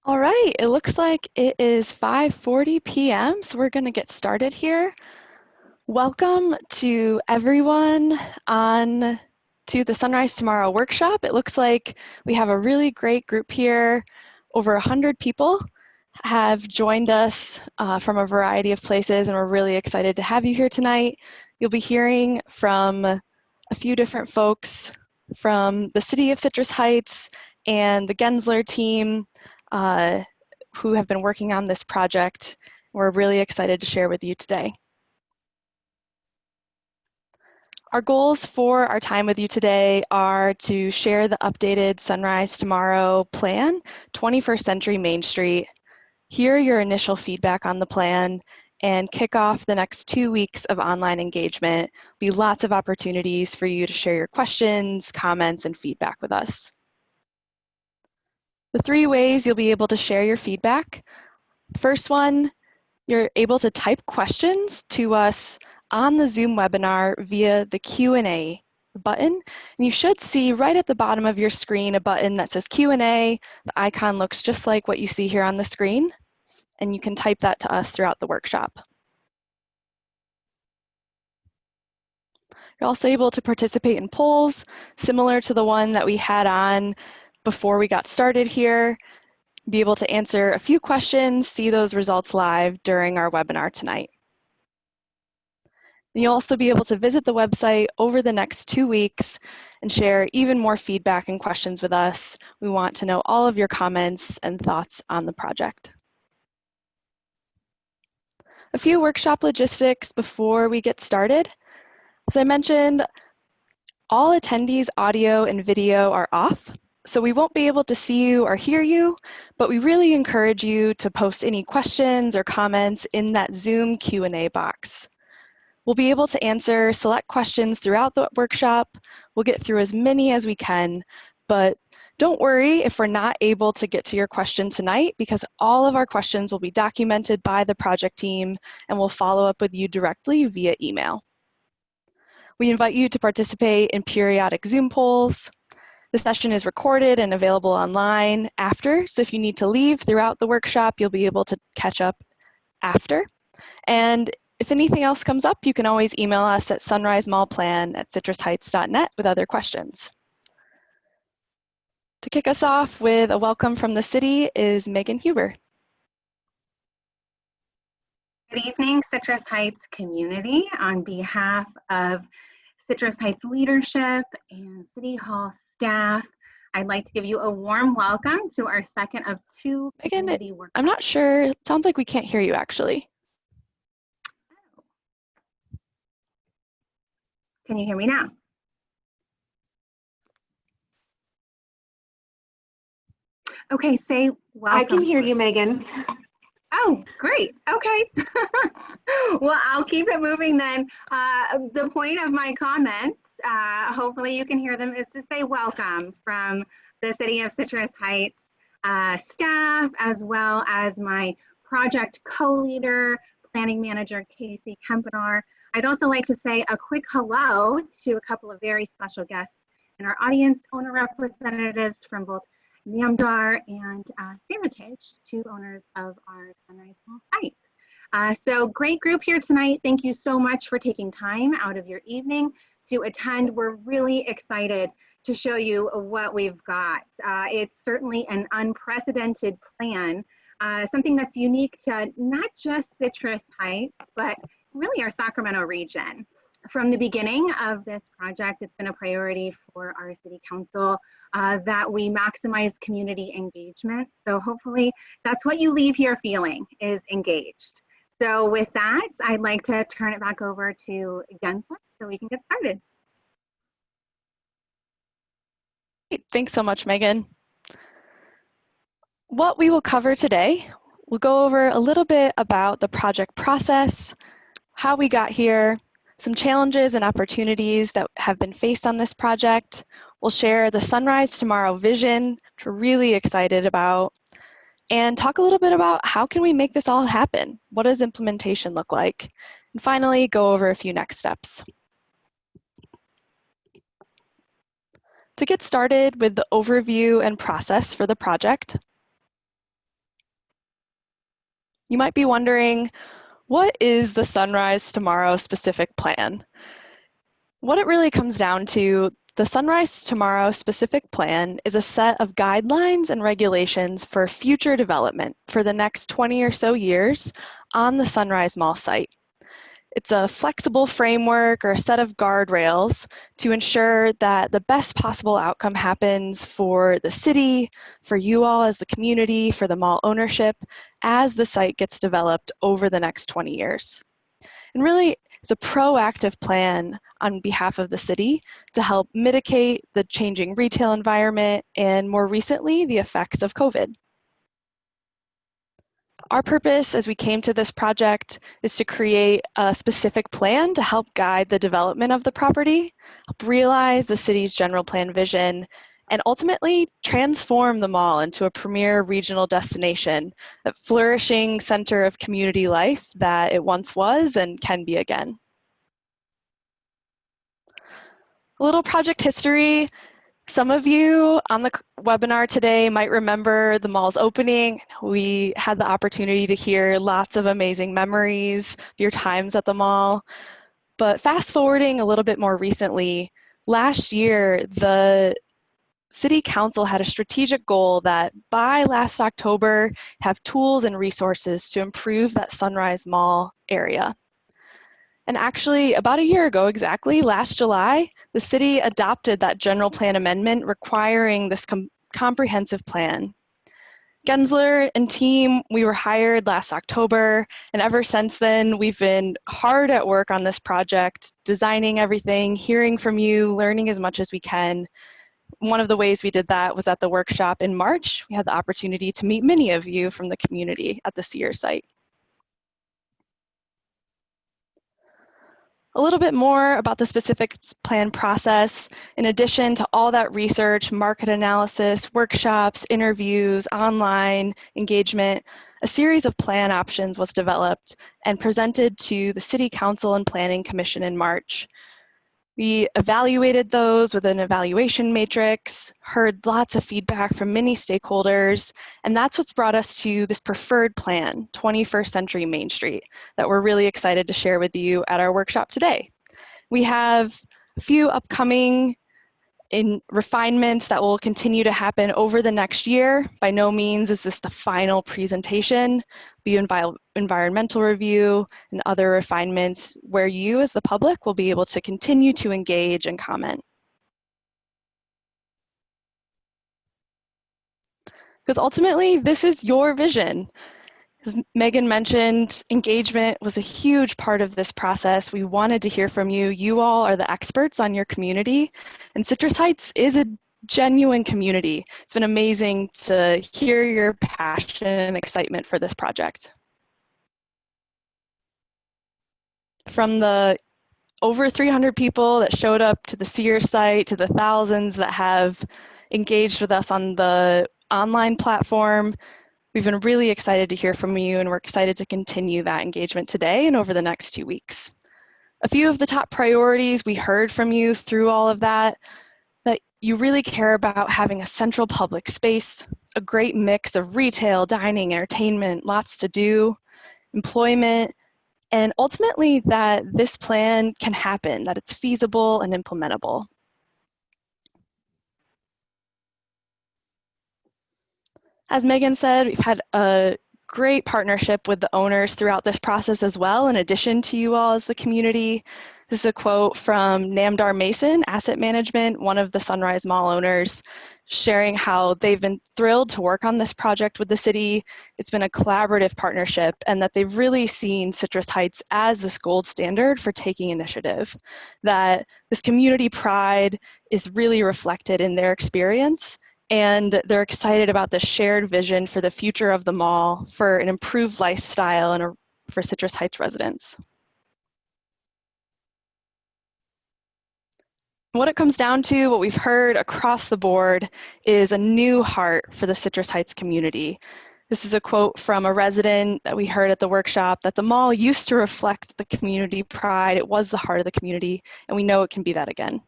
All right, it looks like it is 5:40 p.m., so we're going to get started here. Welcome to everyone on to the Sunrise Tomorrow workshop. It looks like we have a really great group here. Over 100 people have joined us from a variety of places, and we're really excited to have you here tonight. You'll be hearing from a few different folks from the City of Citrus Heights and the Gensler team uh, who have been working on this project. We're really excited to share with you today. Our goals for our time with you today are to share the updated Sunrise Tomorrow plan, 21st Century Main Street, hear your initial feedback on the plan, and kick off the next 2 weeks of online engagement. Be lots of opportunities for you to share your questions, comments, and feedback with us. The 3 ways you'll be able to share your feedback. First one, you're able to type questions to us on the Zoom webinar via the Q&A button. And you should see right at the bottom of your screen a button that says Q&A. The icon looks just like what you see here on the screen, and you can type that to us throughout the workshop. You're also able to participate in polls similar to the one that we had on before we got started here. Be able to answer a few questions, see those results live during our webinar tonight. And you'll also be able to visit the website over the next 2 weeks and share even more feedback and questions with us. We want to know all of your comments and thoughts on the project. A few workshop logistics before we get started. As I mentioned, all attendees' audio and video are off, so we won't be able to see you or hear you, but we really encourage you to post any questions or comments in that Zoom Q&A box. We'll be able to answer select questions throughout the workshop. We'll get through as many as we can, but don't worry if we're not able to get to your question tonight, because all of our questions will be documented by the project team and we'll follow up with you directly via email. We invite you to participate in periodic Zoom polls. The session is recorded and available online after, so if you need to leave throughout the workshop, you'll be able to catch up after. And if anything else comes up, you can always email us at sunrisemallplan@citrusheights.net with other questions. To kick us off with a welcome from the city is Megan Huber. Good evening, Citrus Heights community. On behalf of Citrus Heights leadership and City Hall staff, I'd like to give you a warm welcome to our second of 2 community workshops. I'm not sure, it sounds like we can't hear you actually. Can you hear me now? Okay, say welcome. I can hear you, Megan. Oh, great. Okay. Well, I'll keep it moving then. The point of my comments, hopefully you can hear them, is to say welcome from the City of Citrus Heights staff, as well as my project co-leader, planning manager, Casey Kempenar. I'd also like to say a quick hello to a couple of very special guests in our audience, owner representatives from both Namdar and Seritage, 2 owners of our Sunrise Mall site. So great group here tonight. Thank you so much for taking time out of your evening to attend. We're really excited to show you what we've got. It's certainly an unprecedented plan, something that's unique to not just Citrus Heights, but really our Sacramento region. From the beginning of this project, it's been a priority for our city council that we maximize community engagement. So hopefully that's what you leave here feeling, is engaged. So with that, I'd like to turn it back over to Gensler so we can get started. Thanks so much, Megan. What we will cover today, we'll go over a little bit about the project process, how we got here, some challenges and opportunities that have been faced on this project. We'll share the Sunrise Tomorrow vision, which we're really excited about, and talk a little bit about how can we make this all happen? What does implementation look like? And finally, go over a few next steps. To get started with the overview and process for the project, You might be wondering, what is the Sunrise Tomorrow specific plan? What it really comes down to, the Sunrise Tomorrow specific plan is a set of guidelines and regulations for future development for the next 20 or so years on the Sunrise Mall site. It's a flexible framework or a set of guardrails to ensure that the best possible outcome happens for the city, for you all as the community, for the mall ownership, as the site gets developed over the next 20 years. And really, it's a proactive plan on behalf of the city to help mitigate the changing retail environment and, more recently, the effects of COVID. Our purpose as we came to this project is to create a specific plan to help guide the development of the property, help realize the city's general plan vision, and ultimately transform the mall into a premier regional destination, a flourishing center of community life that it once was and can be again. A little project history. Some of you on the webinar today might remember the mall's opening. We had the opportunity to hear lots of amazing memories of your times at the mall. But fast forwarding a little bit more recently, last year, the City Council had a strategic goal that by last October, have tools and resources to improve that Sunrise Mall area. And actually, about a year ago exactly, last July, the city adopted that general plan amendment requiring this comprehensive plan. Gensler and team, we were hired last October, and ever since then, we've been hard at work on this project, designing everything, hearing from you, learning as much as we can. One of the ways we did that was at the workshop in March. We had the opportunity to meet many of you from the community at the Sears site. A little bit more about the specific plan process. In addition to all that research, market analysis, workshops, interviews, online engagement, a series of plan options was developed and presented to the City Council and Planning Commission in March. We evaluated those with an evaluation matrix, heard lots of feedback from many stakeholders, and that's what's brought us to this preferred plan, 21st Century Main Street, that we're really excited to share with you at our workshop today. We have a few upcoming refinements that will continue to happen over the next year. By no means is this the final presentation. Be environmental review and other refinements where you as the public will be able to continue to engage and comment. Because ultimately, this is your vision. As Megan mentioned, engagement was a huge part of this process. We wanted to hear from you. You all are the experts on your community, and Citrus Heights is a genuine community. It's been amazing to hear your passion and excitement for this project. From the over 300 people that showed up to the Sears site, to the thousands that have engaged with us on the online platform, we've been really excited to hear from you, and we're excited to continue that engagement today and over the next 2 weeks. A few of the top priorities we heard from you through all of that you really care about having a central public space, a great mix of retail, dining, entertainment, lots to do, employment, and ultimately that this plan can happen, that it's feasible and implementable. As Megan said, we've had a great partnership with the owners throughout this process as well, in addition to you all as the community. This is a quote from Namdar Mason Asset Management, one of the Sunrise Mall owners, sharing how they've been thrilled to work on this project with the city. It's been a collaborative partnership, and that they've really seen Citrus Heights as this gold standard for taking initiative, that this community pride is really reflected in their experience, and they're excited about the shared vision for the future of the mall, for an improved lifestyle and for Citrus Heights residents. What it comes down to, what we've heard across the board, is a new heart for the Citrus Heights community. This is a quote from a resident that we heard at the workshop, that the mall used to reflect the community pride. It was the heart of the community, and we know it can be that again.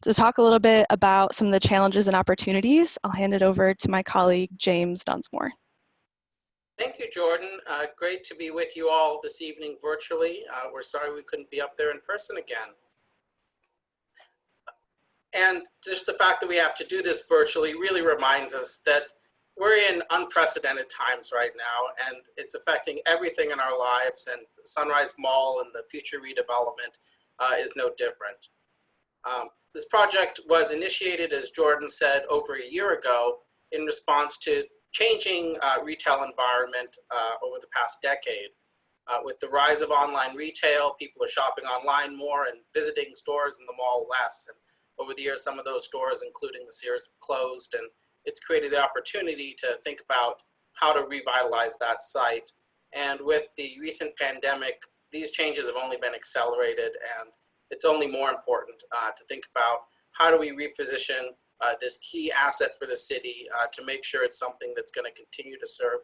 To talk a little bit about some of the challenges and opportunities, I'll hand it over to my colleague, James Dunsmore. Thank you, Jordan. Great to be with you all this evening virtually. We're sorry we couldn't be up there in person again. And just the fact that we have to do this virtually really reminds us that we're in unprecedented times right now, and it's affecting everything in our lives, and Sunrise Mall and the future redevelopment is no different. This project was initiated, as Jordan said, over a year ago in response to changing retail environment over the past decade. With the rise of online retail, people are shopping online more and visiting stores in the mall less. And over the years, some of those stores, including the Sears, closed, and it's created the opportunity to think about how to revitalize that site. And with the recent pandemic, these changes have only been accelerated, and it's only more important to think about how do we reposition this key asset for the city to make sure it's something that's going to continue to serve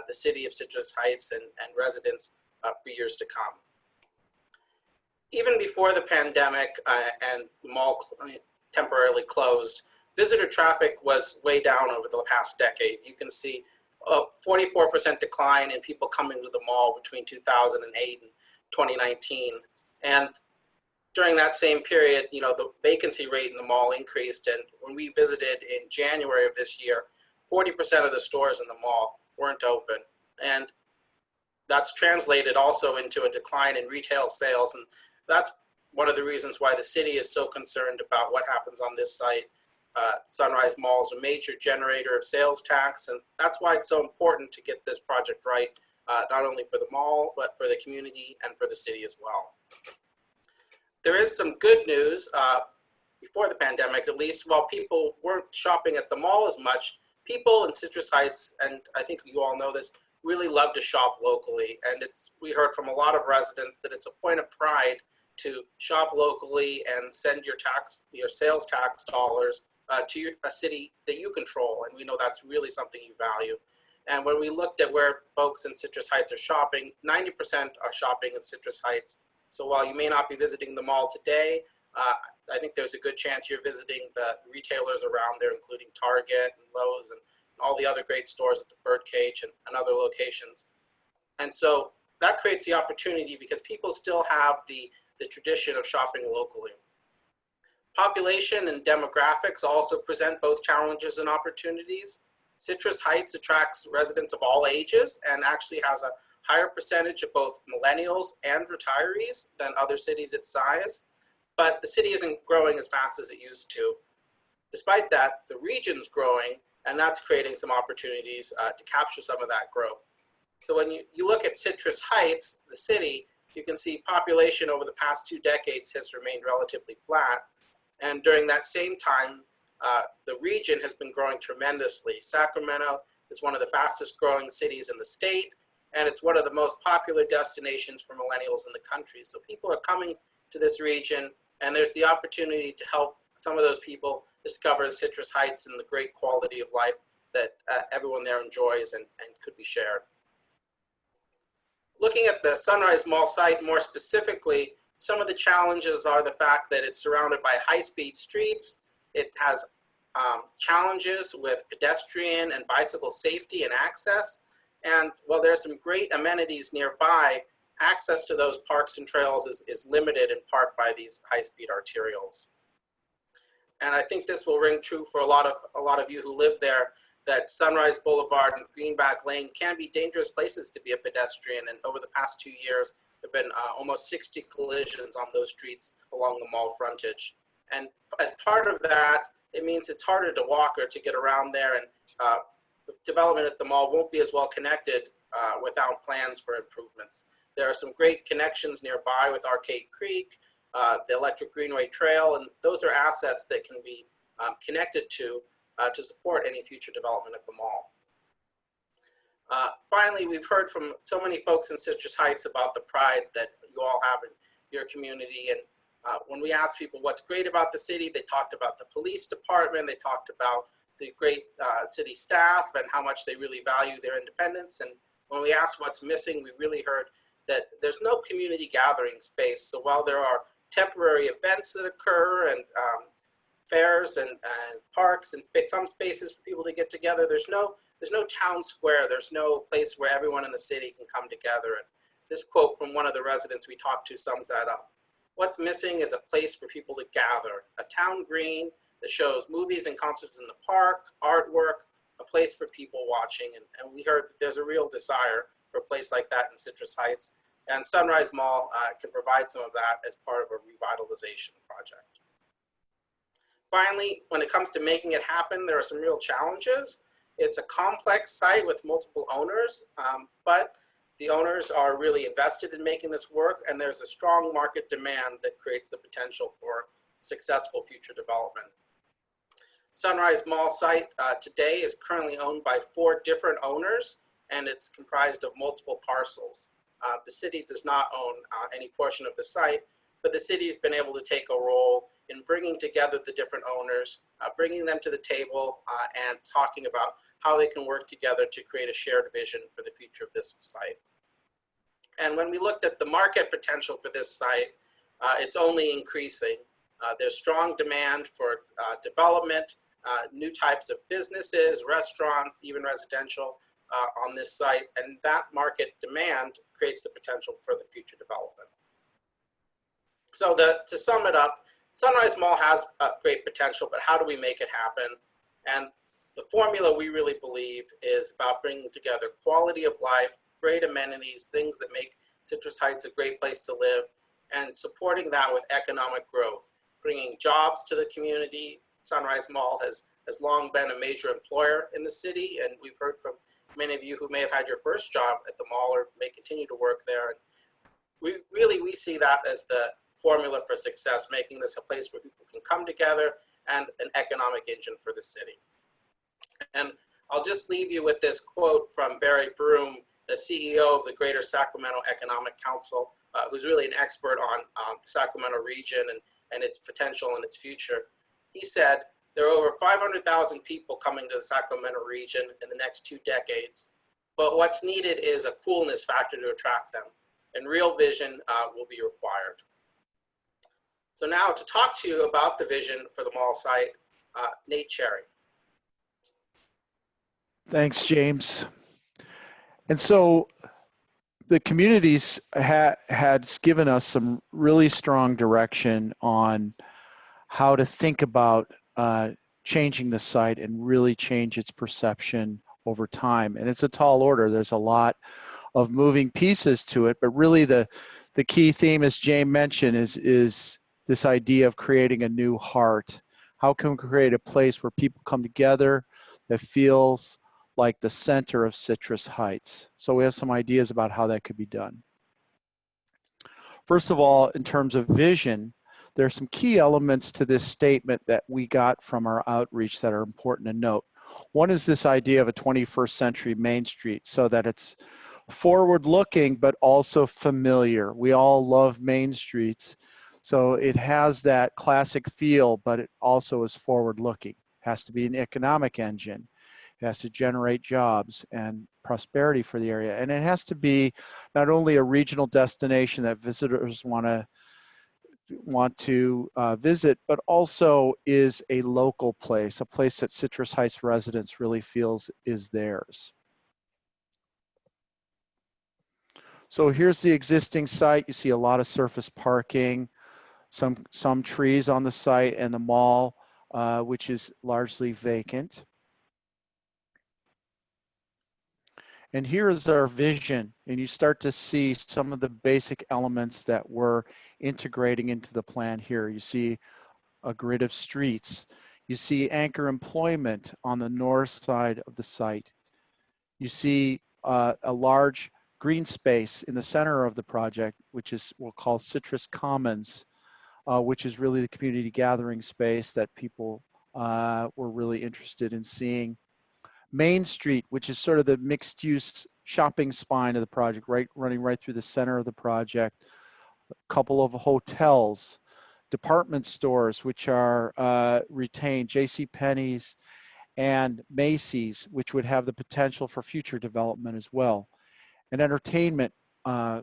the city of Citrus Heights and residents for years to come. Even before the pandemic and the mall temporarily closed, visitor traffic was way down over the past decade. You can see a 44% decline in people coming to the mall between 2008 and 2019. And during that same period, the vacancy rate in the mall increased. And when we visited in January of this year, 40% of the stores in the mall weren't open. And that's translated also into a decline in retail sales. And that's one of the reasons why the city is so concerned about what happens on this site. Sunrise Mall is a major generator of sales tax, and that's why it's so important to get this project right, not only for the mall, but for the community and for the city as well. There is some good news. Before the pandemic, at least, while people weren't shopping at the mall as much, people in Citrus Heights, and I think you all know this, really love to shop locally. And we heard from a lot of residents that it's a point of pride to shop locally and send your sales tax dollars to a city that you control. And we know that's really something you value. And when we looked at where folks in Citrus Heights are shopping, 90% are shopping in Citrus Heights. So while you may not be visiting the mall today, I think there's a good chance you're visiting the retailers around there, including Target and Lowe's and all the other great stores at the Birdcage and other locations. And so that creates the opportunity because people still have the tradition of shopping locally. Population and demographics also present both challenges and opportunities. Citrus Heights attracts residents of all ages and actually has a higher percentage of both millennials and retirees than other cities its size, but the city isn't growing as fast as it used to. Despite that, the region's growing, and that's creating some opportunities to capture some of that growth. So when you look at Citrus Heights, the city, you can see population over the past 2 decades has remained relatively flat, and during that same time, the region has been growing tremendously. Sacramento is one of the fastest growing cities in the state, and it's one of the most popular destinations for millennials in the country. So people are coming to this region, and there's the opportunity to help some of those people discover Citrus Heights and the great quality of life that everyone there enjoys and could be shared. Looking at the Sunrise Mall site more specifically, some of the challenges are the fact that it's surrounded by high-speed streets. It has challenges with pedestrian and bicycle safety and access. And while there's some great amenities nearby, access to those parks and trails is limited in part by these high-speed arterials. And I think this will ring true for a lot of you who live there, that Sunrise Boulevard and Greenback Lane can be dangerous places to be a pedestrian. And over the past 2 years, there have been almost 60 collisions on those streets along the mall frontage. And as part of that, it means it's harder to walk or to get around there, and development at the mall won't be as well connected without plans for improvements. There are some great connections nearby with Arcade Creek, the Electric Greenway Trail, and those are assets that can be connected to support any future development at the mall. Finally, we've heard from so many folks in Citrus Heights about the pride that you all have in your community. And when we asked people what's great about the city, they talked about the police department, they talked about the great city staff and how much they really value their independence. And when we asked what's missing, we really heard that there's no community gathering space. So while there are temporary events that occur and fairs and parks and some spaces for people to get together, there's no there's no town square, there's no place where everyone in the city can come together. And this quote from one of the residents we talked to sums that up. What's missing is a place for people to gather, a town green that shows movies and concerts in the park, artwork, a place for people watching. And we heard that there's a real desire for a place like that in Citrus Heights. And Sunrise Mall can provide some of that as part of a revitalization project. Finally, when it comes to making it happen, there are some real challenges. It's a complex site with multiple owners, but the owners are really invested in making this work, and there's a strong market demand that creates the potential for successful future development. Sunrise Mall site today is currently owned by 4 different owners, and it's comprised of multiple parcels. The city does not own any portion of the site, but the city's been able to take a role in bringing together the different owners, bringing them to the table and talking about how they can work together to create a shared vision for the future of this site. And when we looked at the market potential for this site, it's only increasing. There's strong demand for development, new types of businesses, restaurants, even residential on this site, and that market demand creates the potential for the future development. So to sum it up, Sunrise Mall has great potential, but how do we make it happen? And the formula we really believe is about bringing together quality of life, great amenities, things that make Citrus Heights a great place to live, and supporting that with economic growth, bringing jobs to the community. Sunrise Mall has long been a major employer in the city, and we've heard from many of you who may have had your first job at the mall or may continue to work there. And we see that as the formula for success, making this a place where people can come together and an economic engine for the city. And I'll just leave you with this quote from Barry Broom, the CEO of the Greater Sacramento Economic Council, who's really an expert on the Sacramento region and its potential and its future. He said, there are over 500,000 people coming to the Sacramento region in the next 2 decades, but what's needed is a coolness factor to attract them, and real vision will be required. So now to talk to you about the vision for the mall site, Nate Cherry. Thanks, James. And so the communities had given us some really strong direction on how to think about changing the site and really change its perception over time. And it's a tall order. There's a lot of moving pieces to it, but really the key theme, as James mentioned, is this idea of creating a new heart. How can we create a place where people come together that feels like the center of Citrus Heights? So we have some ideas about how that could be done. First of all, in terms of vision, there are some key elements to this statement that we got from our outreach that are important to note. One is this idea of a 21st century Main Street, so that it's forward-looking but also familiar. We all love Main Streets, so it has that classic feel, but it also is forward-looking. It has to be an economic engine. It has to generate jobs and prosperity for the area. And it has to be not only a regional destination that visitors want to visit, but also is a local place, a place that Citrus Heights residents really feels is theirs. So here's the existing site. You see a lot of surface parking, some trees on the site, and the mall, which is largely vacant. And here is our vision, and you start to see some of the basic elements that we're integrating into the plan here. You see a grid of streets. You see anchor employment on the north side of the site. You see a large green space in the center of the project, which is we'll call Citrus Commons, which is really the community gathering space that people were really interested in seeing. Main Street, which is sort of the mixed-use shopping spine of the project, running right through the center of the project. A couple of hotels, department stores, which are retained, JCPenney's and Macy's, which would have the potential for future development as well. An entertainment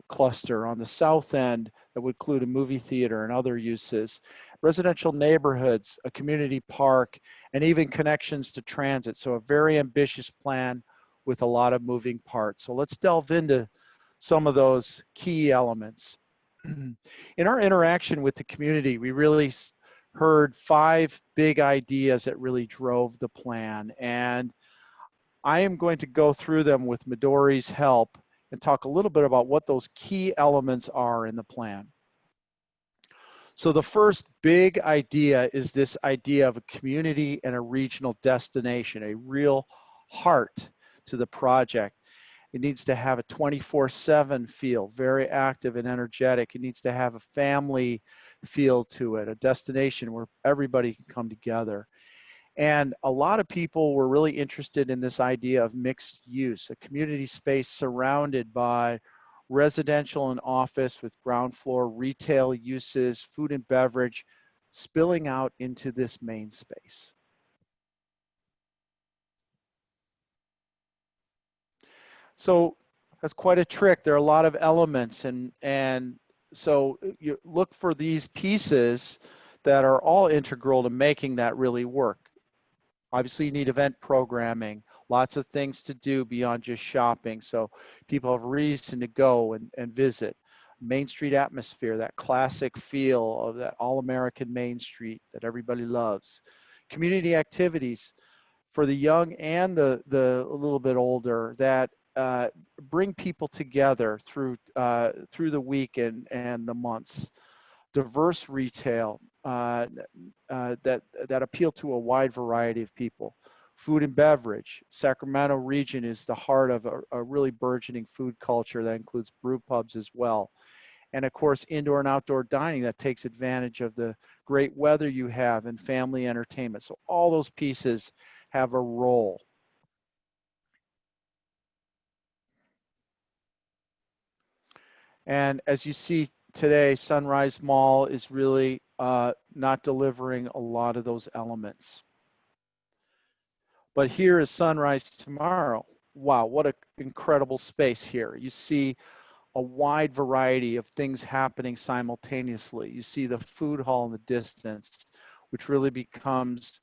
cluster on the south end that would include a movie theater and other uses, residential neighborhoods, a community park, and even connections to transit. So a very ambitious plan with a lot of moving parts. So let's delve into some of those key elements. In our interaction with the community, we really heard 5 big ideas that really drove the plan. And I am going to go through them with Midori's help and talk a little bit about what those key elements are in the plan. So the first big idea is this idea of a community and a regional destination, a real heart to the project. It needs to have a 24/7 feel, very active and energetic. It needs to have a family feel to it, a destination where everybody can come together. And a lot of people were really interested in this idea of mixed use, a community space surrounded by residential and office with ground floor retail uses, food and beverage, spilling out into this main space. So that's quite a trick. There are a lot of elements, and so you look for these pieces that are all integral to making that really work. Obviously, you need event programming, lots of things to do beyond just shopping, so people have reason to go and visit. Main Street atmosphere, that classic feel of that all-American Main Street that everybody loves. Community activities for the young and the a little bit older that bring people together through the week and the months. Diverse retail that appeal to a wide variety of people. Food and beverage. Sacramento region is the heart of a really burgeoning food culture that includes brew pubs as well. And of course, indoor and outdoor dining that takes advantage of the great weather you have and family entertainment. So all those pieces have a role. And as you see today, Sunrise Mall is really not delivering a lot of those elements. But here is Sunrise tomorrow. Wow, what an incredible space here. You see a wide variety of things happening simultaneously. You see the food hall in the distance, which really becomes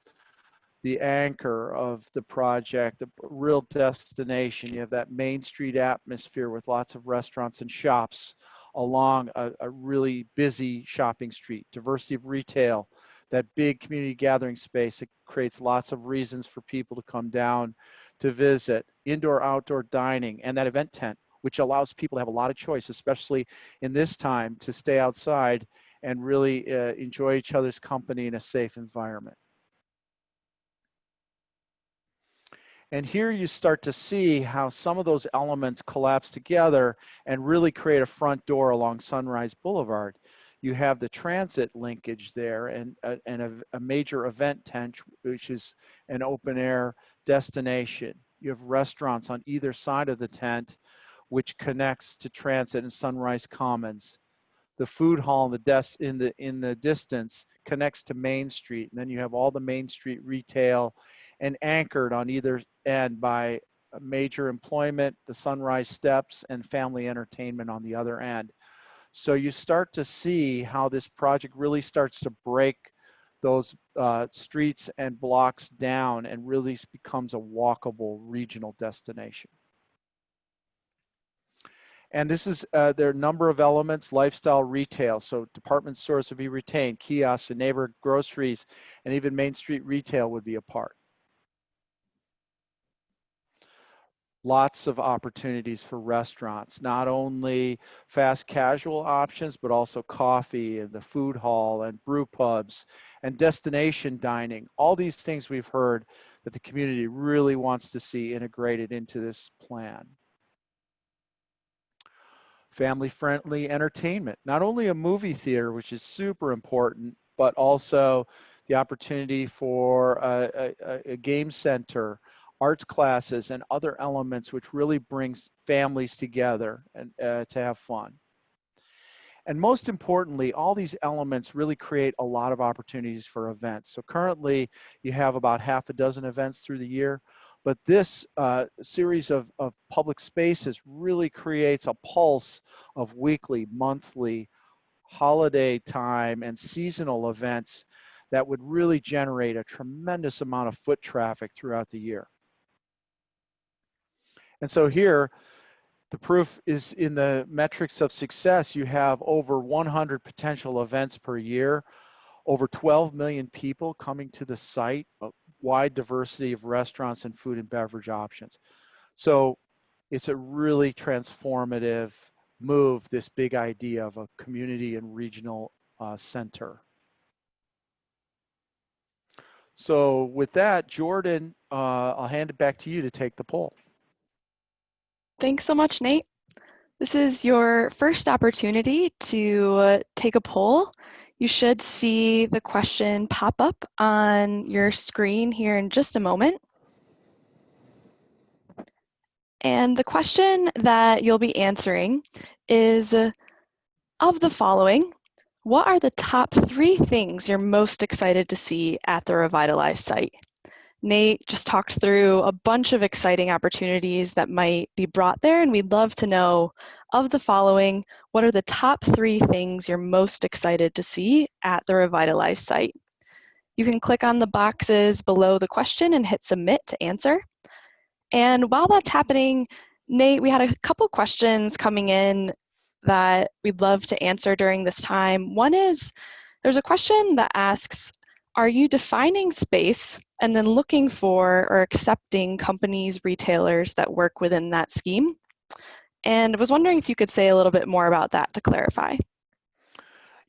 the anchor of the project, the real destination. You have that Main Street atmosphere with lots of restaurants and shops along a really busy shopping street. Diversity of retail, that big community gathering space that creates lots of reasons for people to come down to visit. Indoor, outdoor dining, and that event tent, which allows people to have a lot of choice, especially in this time, to stay outside and really enjoy each other's company in a safe environment. And here you start to see how some of those elements collapse together and really create a front door along Sunrise Boulevard. You have the transit linkage there and a major event tent, which is an open air destination. You have restaurants on either side of the tent, which connects to transit and Sunrise Commons. The food hall in the distance connects to Main Street, and then you have all the Main Street retail and anchored on either end by major employment, the Sunrise Steps, and family entertainment on the other end. So you start to see how this project really starts to break those streets and blocks down and really becomes a walkable regional destination. And this is, there are a number of elements, lifestyle retail. So department stores would be retained, kiosks and neighborhood groceries, and even Main Street retail would be a part. Lots of opportunities for restaurants, not only fast casual options, but also coffee and the food hall and brew pubs and destination dining. All these things we've heard that the community really wants to see integrated into this plan. Family-friendly entertainment, not only a movie theater, which is super important, but also the opportunity for a game center, arts classes, and other elements which really brings families together and to have fun. And most importantly, all these elements really create a lot of opportunities for events. So currently, you have about half a dozen events through the year, but this series of public spaces really creates a pulse of weekly, monthly, holiday time, and seasonal events that would really generate a tremendous amount of foot traffic throughout the year. And so here, the proof is in the metrics of success. You have over 100 potential events per year, over 12 million people coming to the site, a wide diversity of restaurants and food and beverage options. So it's a really transformative move, this big idea of a community and regional center. So with that, Jordan, I'll hand it back to you to take the poll. Thanks so much, Nate. This is your first opportunity to take a poll. You should see the question pop up on your screen here in just a moment. And the question that you'll be answering is, of the following, what are the top 3 things you're most excited to see at the Revitalize site? Nate just talked through a bunch of exciting opportunities that might be brought there, and we'd love to know, of the following, what are the top 3 things you're most excited to see at the Revitalize site? You can click on the boxes below the question and hit submit to answer. And while that's happening, Nate, we had a couple questions coming in that we'd love to answer during this time. One is, there's a question that asks, are you defining space and then looking for or accepting companies, retailers that work within that scheme? And I was wondering if you could say a little bit more about that to clarify.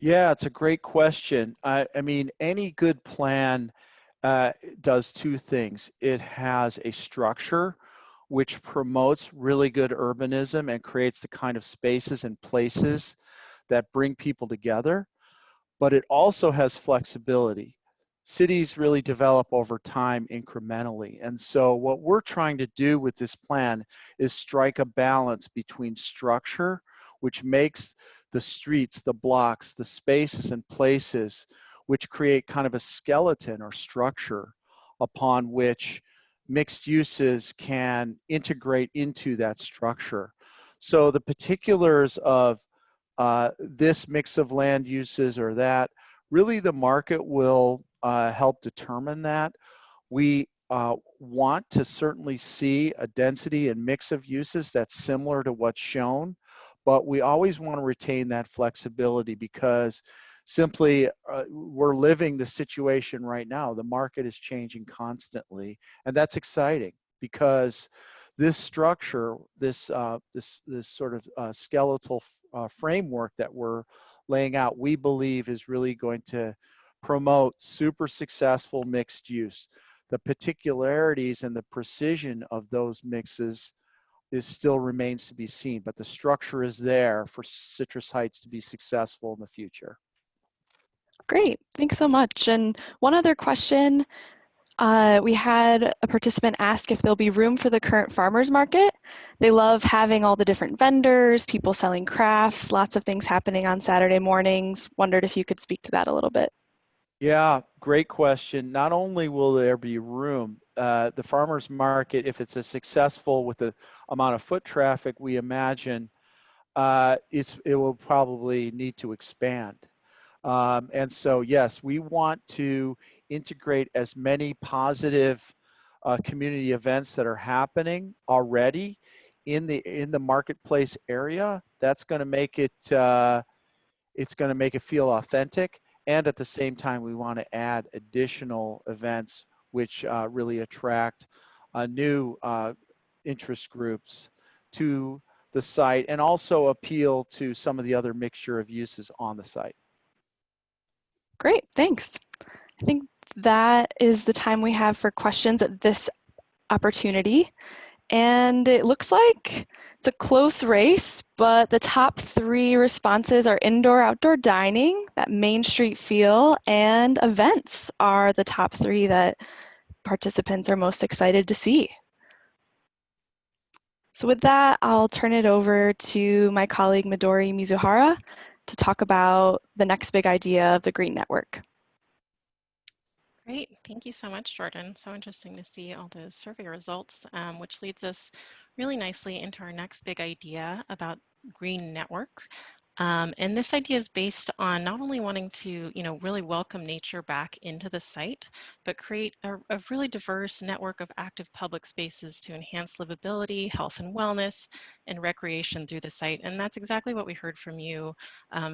Yeah, it's a great question. I mean, any good plan does 2 things. It has a structure which promotes really good urbanism and creates the kind of spaces and places that bring people together, but it also has flexibility. Cities really develop over time incrementally. And so what we're trying to do with this plan is strike a balance between structure, which makes the streets, the blocks, the spaces and places, which create kind of a skeleton or structure upon which mixed uses can integrate into that structure. So the particulars of this mix of land uses or that, really the market will help determine that. We want to certainly see a density and mix of uses that's similar to what's shown, but we always want to retain that flexibility because simply we're living the situation right now. The market is changing constantly, and that's exciting because this structure, this sort of skeletal framework that we're laying out, we believe is really going to promote super successful mixed use. The particularities and the precision of those mixes still remains to be seen, but the structure is there for Citrus Heights to be successful in the future. Great, thanks so much. And one other question, we had a participant ask if there'll be room for the current farmers market. They love having all the different vendors, people selling crafts, lots of things happening on Saturday mornings. Wondered if you could speak to that a little bit. Yeah, great question. Not only will there be room, the farmers market, if it's as successful with the amount of foot traffic we imagine, it will probably need to expand. And so, yes, we want to integrate as many positive community events that are happening already in the marketplace area. That's going to make it it's going to make it feel authentic. And at the same time, we want to add additional events which really attract new interest groups to the site and also appeal to some of the other mixture of uses on the site. Great, thanks. I think that is the time we have for questions at this opportunity. And it looks like it's a close race, but the top 3 responses are indoor, outdoor dining, that Main Street feel, and events are the top 3 that participants are most excited to see. So with that, I'll turn it over to my colleague Midori Mizuhara to talk about the next big idea of the Green Network. Great, thank you so much, Jordan. So interesting to see all those survey results, which leads us really nicely into our next big idea about green networks. And this idea is based on not only wanting to, really welcome nature back into the site, but create a really diverse network of active public spaces to enhance livability, health and wellness, and recreation through the site. And that's exactly what we heard from you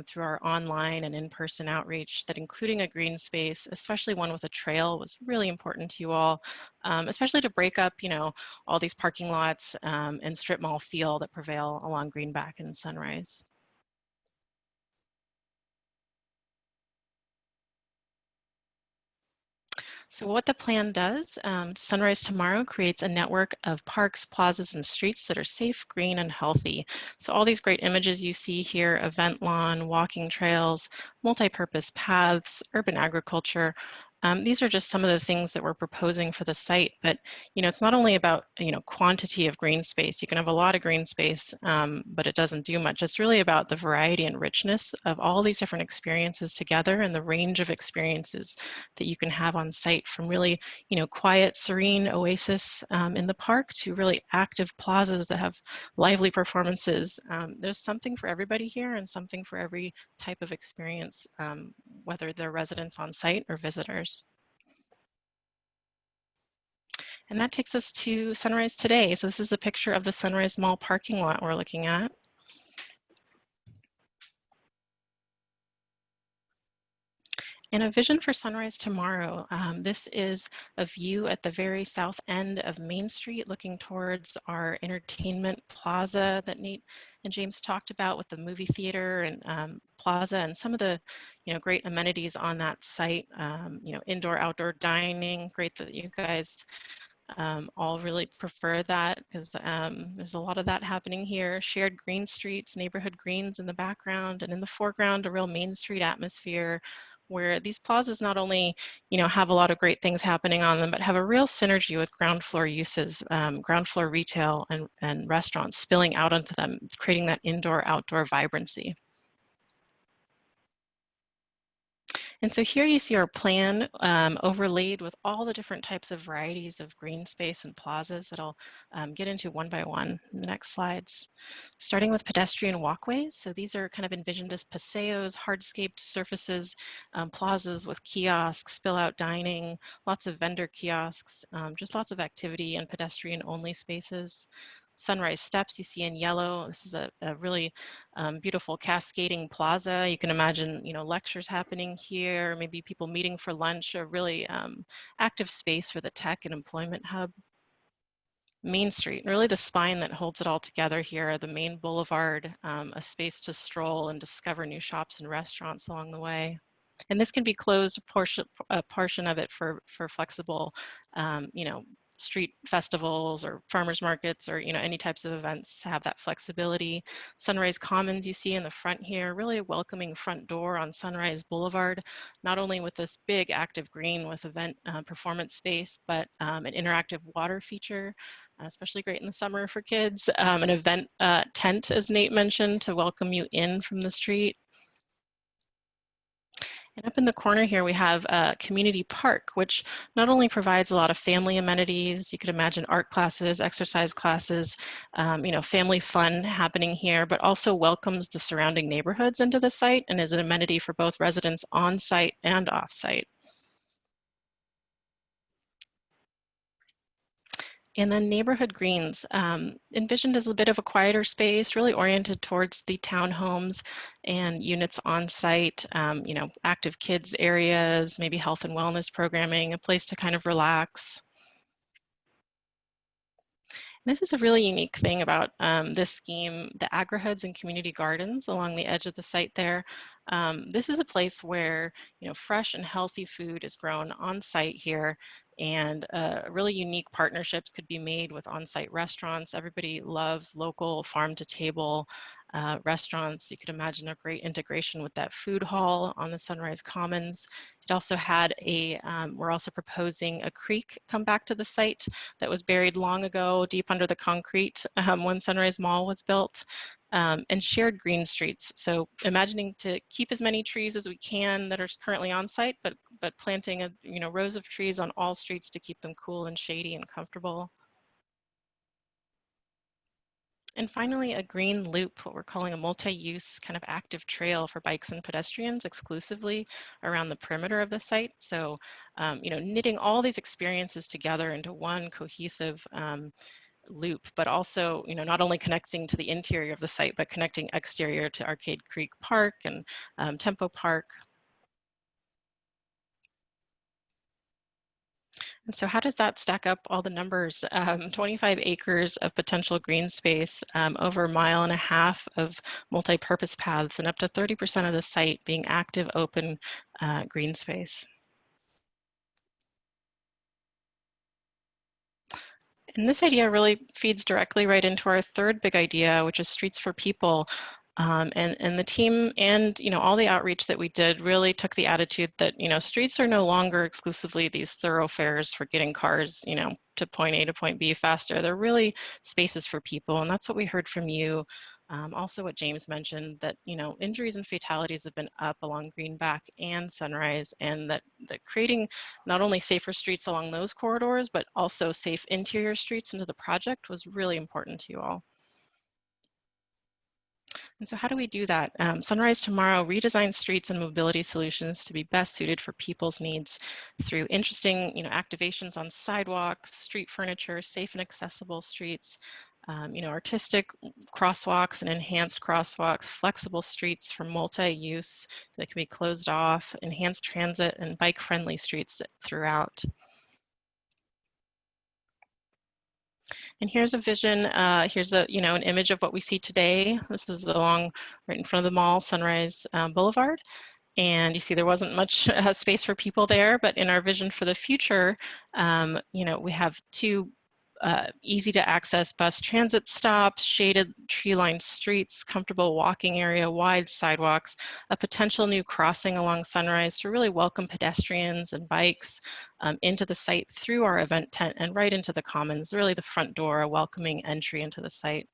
through our online and in-person outreach, that including a green space, especially one with a trail, was really important to you all, especially to break up, all these parking lots and strip mall feel that prevail along Greenback and Sunrise. So what the plan does, Sunrise Tomorrow creates a network of parks, plazas, and streets that are safe, green, and healthy. So all these great images you see here, event lawn, walking trails, multi-purpose paths, urban agriculture, these are just some of the things that we're proposing for the site. But it's not only about quantity of green space. You can have a lot of green space, but it doesn't do much. It's really about the variety and richness of all these different experiences together, and the range of experiences that you can have on site, from really quiet, serene oasis in the park to really active plazas that have lively performances. There's something for everybody here, and something for every type of experience, whether they're residents on site or visitors. And that takes us to Sunrise today. So this is a picture of the Sunrise Mall parking lot we're looking at. And a vision for Sunrise Tomorrow. This is a view at the very south end of Main Street, looking towards our entertainment plaza that Nate and James talked about, with the movie theater and plaza, and some of the great amenities on that site. Indoor, outdoor dining. Great that you guys all really prefer that, because there's a lot of that happening here. Shared green streets, neighborhood greens in the background, and in the foreground, a real Main Street atmosphere, where these plazas not only have a lot of great things happening on them, but have a real synergy with ground floor uses, ground floor retail and restaurants spilling out onto them, creating that indoor-outdoor vibrancy. And so here you see our plan overlaid with all the different types of varieties of green space and plazas that I'll get into one by one in the next slides. Starting with pedestrian walkways. So these are kind of envisioned as paseos, hardscaped surfaces, plazas with kiosks, spill out dining, lots of vendor kiosks, just lots of activity and pedestrian only spaces. Sunrise steps you see in yellow. This is a really beautiful cascading plaza. You can imagine, lectures happening here, maybe people meeting for lunch, a really active space for the tech and employment hub. Main Street, really the spine that holds it all together here, the main boulevard, a space to stroll and discover new shops and restaurants along the way. And this can be closed, a portion of it for flexible, street festivals or farmers markets, or any types of events to have that flexibility. Sunrise Commons you see in the front here, really a welcoming front door on Sunrise Boulevard, not only with this big active green with event performance space, but an interactive water feature, especially great in the summer for kids, an event tent, as Nate mentioned, to welcome you in from the street. And up in the corner here, we have a community park, which not only provides a lot of family amenities, you could imagine art classes, exercise classes, family fun happening here, but also welcomes the surrounding neighborhoods into the site and is an amenity for both residents on site and off site. And then neighborhood greens, envisioned as a bit of a quieter space, really oriented towards the townhomes and units on site, active kids areas, maybe health and wellness programming, a place to kind of relax. This is a really unique thing about this scheme, the agri-hoods and community gardens along the edge of the site there. This is a place where fresh and healthy food is grown on site here, and really unique partnerships could be made with on-site restaurants. Everybody loves local farm to table restaurants. You could imagine a great integration with that food hall on the Sunrise Commons. It also had we're also proposing a creek come back to the site that was buried long ago, deep under the concrete when Sunrise Mall was built, and shared green streets. So imagining to keep as many trees as we can that are currently on site, but planting rows of trees on all streets to keep them cool and shady and comfortable. And finally, a green loop, what we're calling a multi-use kind of active trail for bikes and pedestrians exclusively around the perimeter of the site. So, knitting all these experiences together into one cohesive loop, but also, not only connecting to the interior of the site, but connecting exterior to Arcade Creek Park and Tempo Park. And so how does that stack up all the numbers? 25 acres of potential green space, over 1.5 miles of multi-purpose paths, and up to 30% of the site being active, open green space. And this idea really feeds directly right into our third big idea, which is streets for people. And the team and all the outreach that we did really took the attitude that streets are no longer exclusively these thoroughfares for getting cars to point A to point B faster. They're really spaces for people, and that's what we heard from you. Also what James mentioned, that injuries and fatalities have been up along Greenback and Sunrise, and that creating not only safer streets along those corridors but also safe interior streets into the project was really important to you all. And so how do we do that? Sunrise Tomorrow redesigns streets and mobility solutions to be best suited for people's needs through interesting activations on sidewalks, street furniture, safe and accessible streets, artistic crosswalks and enhanced crosswalks, flexible streets for multi-use that can be closed off, enhanced transit, and bike-friendly streets throughout. And here's a vision, here's an image of what we see today. This is along right in front of the mall, Sunrise Boulevard. And you see there wasn't much space for people there, but in our vision for the future, we have two easy to access bus transit stops, shaded tree-lined streets, comfortable walking area, wide sidewalks, a potential new crossing along Sunrise to really welcome pedestrians and bikes into the site through our event tent and right into the commons, really the front door, a welcoming entry into the site.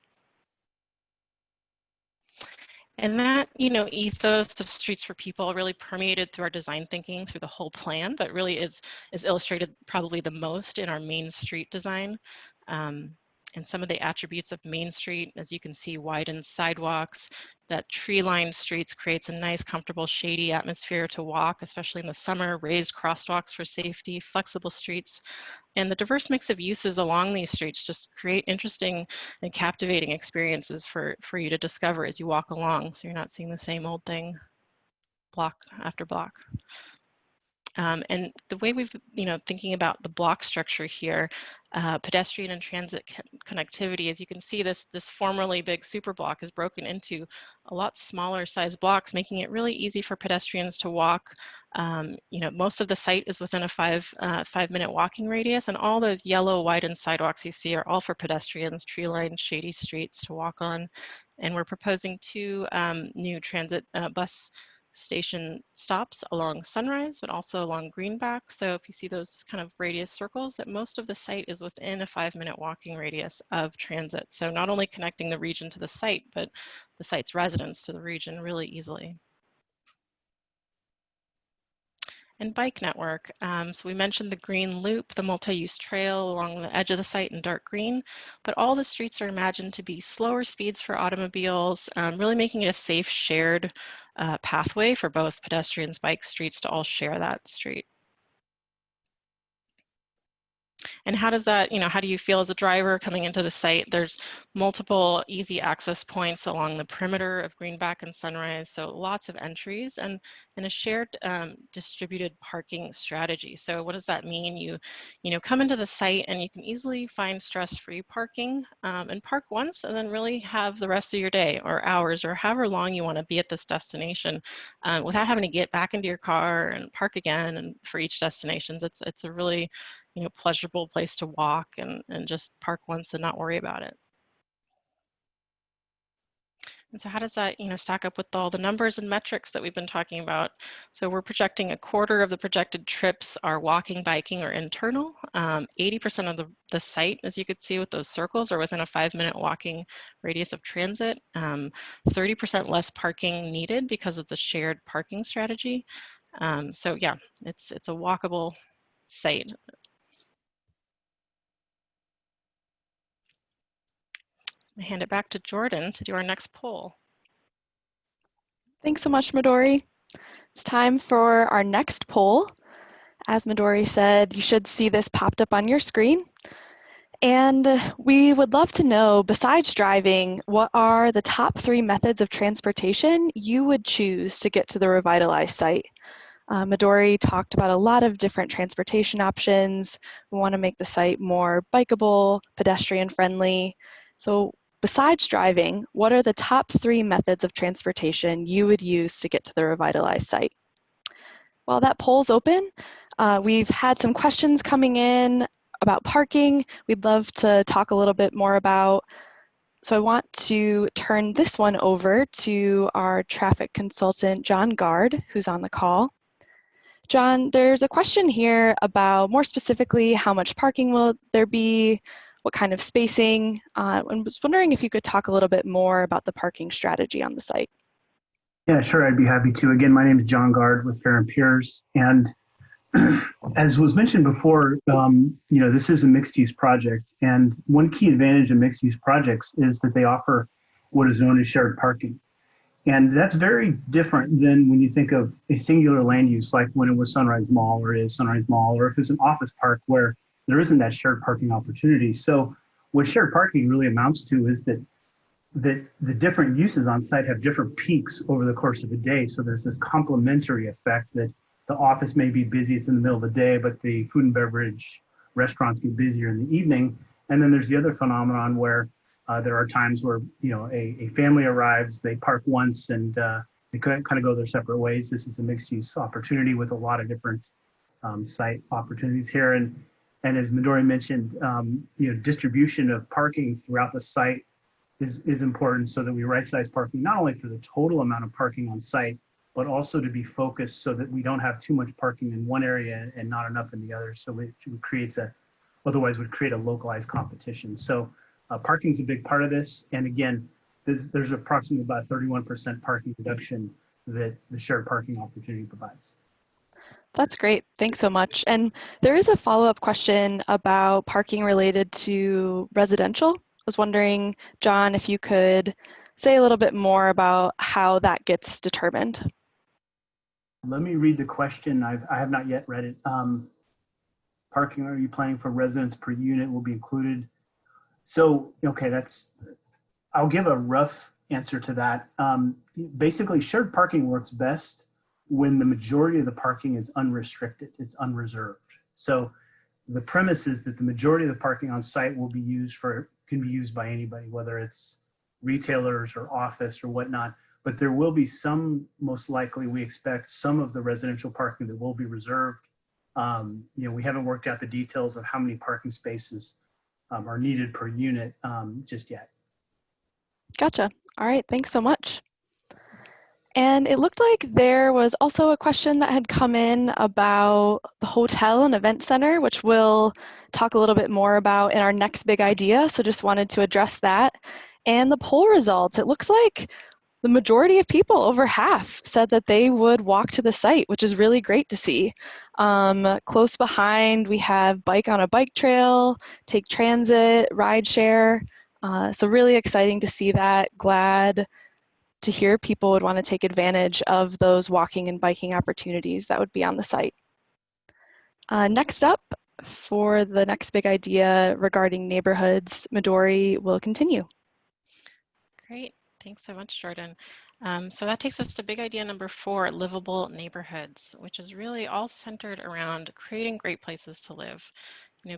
And that, ethos of streets for people really permeated through our design thinking through the whole plan, but really is illustrated probably the most in our main street design. And some of the attributes of Main Street, as you can see, widened sidewalks, that tree-lined streets creates a nice, comfortable, shady atmosphere to walk, especially in the summer, raised crosswalks for safety, flexible streets, and the diverse mix of uses along these streets just create interesting and captivating experiences for you to discover as you walk along, so you're not seeing the same old thing block after block. And the way we've, thinking about the block structure here, pedestrian and transit connectivity, as you can see, this formerly big super block is broken into a lot smaller size blocks, making it really easy for pedestrians to walk. Most of the site is within a 5-minute walking radius, and all those yellow widened sidewalks you see are all for pedestrians, tree-lined, shady streets to walk on. And we're proposing 2 new transit bus station stops along Sunrise, but also along Greenback. So if you see those kind of radius circles, that most of the site is within a 5-minute walking radius of transit. So not only connecting the region to the site, but the site's residents to the region really easily. And bike network. So we mentioned the green loop, the multi-use trail along the edge of the site in dark green, but all the streets are imagined to be slower speeds for automobiles, really making it a safe shared pathway for both pedestrians, bike streets to all share that street. And how does that, how do you feel as a driver coming into the site? There's multiple easy access points along the perimeter of Greenback and Sunrise, so lots of entries and a shared distributed parking strategy. So what does that mean? You come into the site and you can easily find stress-free parking and park once and then really have the rest of your day or hours or however long you want to be at this destination without having to get back into your car and park again. And for each destination, it's a really pleasurable place to walk and just park once and not worry about it. And so how does that, stack up with all the numbers and metrics that we've been talking about? So we're projecting 1/4 of the projected trips are walking, biking, or internal. 80% of the site, as you could see with those circles, are within a 5-minute walking radius of transit. 30% less parking needed because of the shared parking strategy. So yeah, it's a walkable site. I hand it back to Jordan to do our next poll. Thanks so much, Midori. It's time for our next poll. As Midori said, you should see this popped up on your screen. And we would love to know, besides driving, what are the top 3 methods of transportation you would choose to get to the Revitalize site? Midori talked about a lot of different transportation options. We want to make the site more bikeable, pedestrian friendly. So besides driving, what are the top 3 methods of transportation you would use to get to the Revitalize site? While that poll's open, we've had some questions coming in about parking. We'd love to talk a little bit more about. So I want to turn this one over to our traffic consultant, John Gard, who's on the call. John, there's a question here about more specifically how much parking will there be, what kind of spacing, and was wondering if you could talk a little bit more about the parking strategy on the site. Yeah, sure. I'd be happy to. Again, my name is John Gard with Fair and Piers, and as was mentioned before, this is a mixed-use project, and one key advantage of mixed-use projects is that they offer what is known as shared parking. And that's very different than when you think of a singular land use, like when it was Sunrise Mall or is Sunrise Mall, or if it's an office park where there isn't that shared parking opportunity. So what shared parking really amounts to is that the different uses on site have different peaks over the course of a day. So there's this complementary effect that the office may be busiest in the middle of the day, but the food and beverage restaurants get busier in the evening. And then there's the other phenomenon where there are times where a family arrives, they park once, and they kind of go their separate ways. This is a mixed-use opportunity with a lot of different site opportunities here. And as Midori mentioned, distribution of parking throughout the site is important, so that we right-size parking not only for the total amount of parking on site, but also to be focused so that we don't have too much parking in one area and not enough in the other. So it creates otherwise would create a localized competition. So parking is a big part of this. And again, there's approximately about 31% parking reduction that the shared parking opportunity provides. That's great. Thanks so much. And there is a follow-up question about parking related to residential. I was wondering, John, if you could say a little bit more about how that gets determined. Let me read the question. I have not yet read it. Parking, are you planning for residents per unit will be included? So, okay, I'll give a rough answer to that. Basically, shared parking works best when the majority of the parking is unrestricted, it's unreserved. So the premise is that the majority of the parking on site can be used by anybody, whether it's retailers or office or whatnot. But there will be some, most likely, we expect some of the residential parking that will be reserved. We haven't worked out the details of how many parking spaces are needed per unit just yet. Gotcha. All right, thanks so much. And it looked like there was also a question that had come in about the hotel and event center, which we'll talk a little bit more about in our next big idea. So just wanted to address that. And the poll results, it looks like the majority of people, over half, said that they would walk to the site, which is really great to see. Close behind, we have bike on a bike trail, take transit, ride share. So really exciting to see that. Glad to hear people would want to take advantage of those walking and biking opportunities that would be on the site. Next up, for the next big idea regarding neighborhoods, Midori will continue. Great. Thanks so much, Jordan. So that takes us to big idea number 4, livable neighborhoods, which is really all centered around creating great places to live.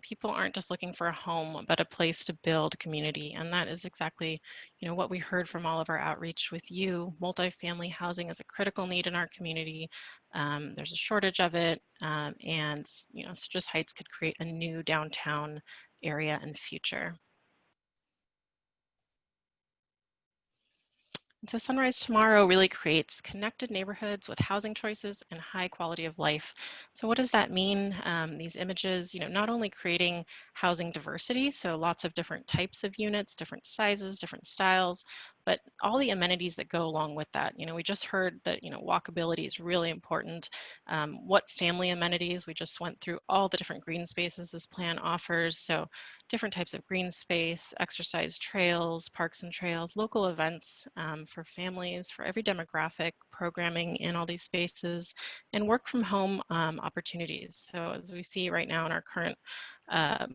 People aren't just looking for a home, but a place to build community. And that is exactly, what we heard from all of our outreach with you. Multifamily housing is a critical need in our community. There's a shortage of it. And, Citrus Heights could create a new downtown area and future. So Sunrise Tomorrow really creates connected neighborhoods with housing choices and high quality of life. So what does that mean? These images, not only creating housing diversity, so lots of different types of units, different sizes, different styles, but all the amenities that go along with that. You know, we just heard that, you know, walkability is really important. What family amenities? We just went through all the different green spaces this plan offers. So different types of green space, exercise trails, parks and trails, local events for families, for every demographic, programming in all these spaces, and work from home opportunities. So as we see right now in our current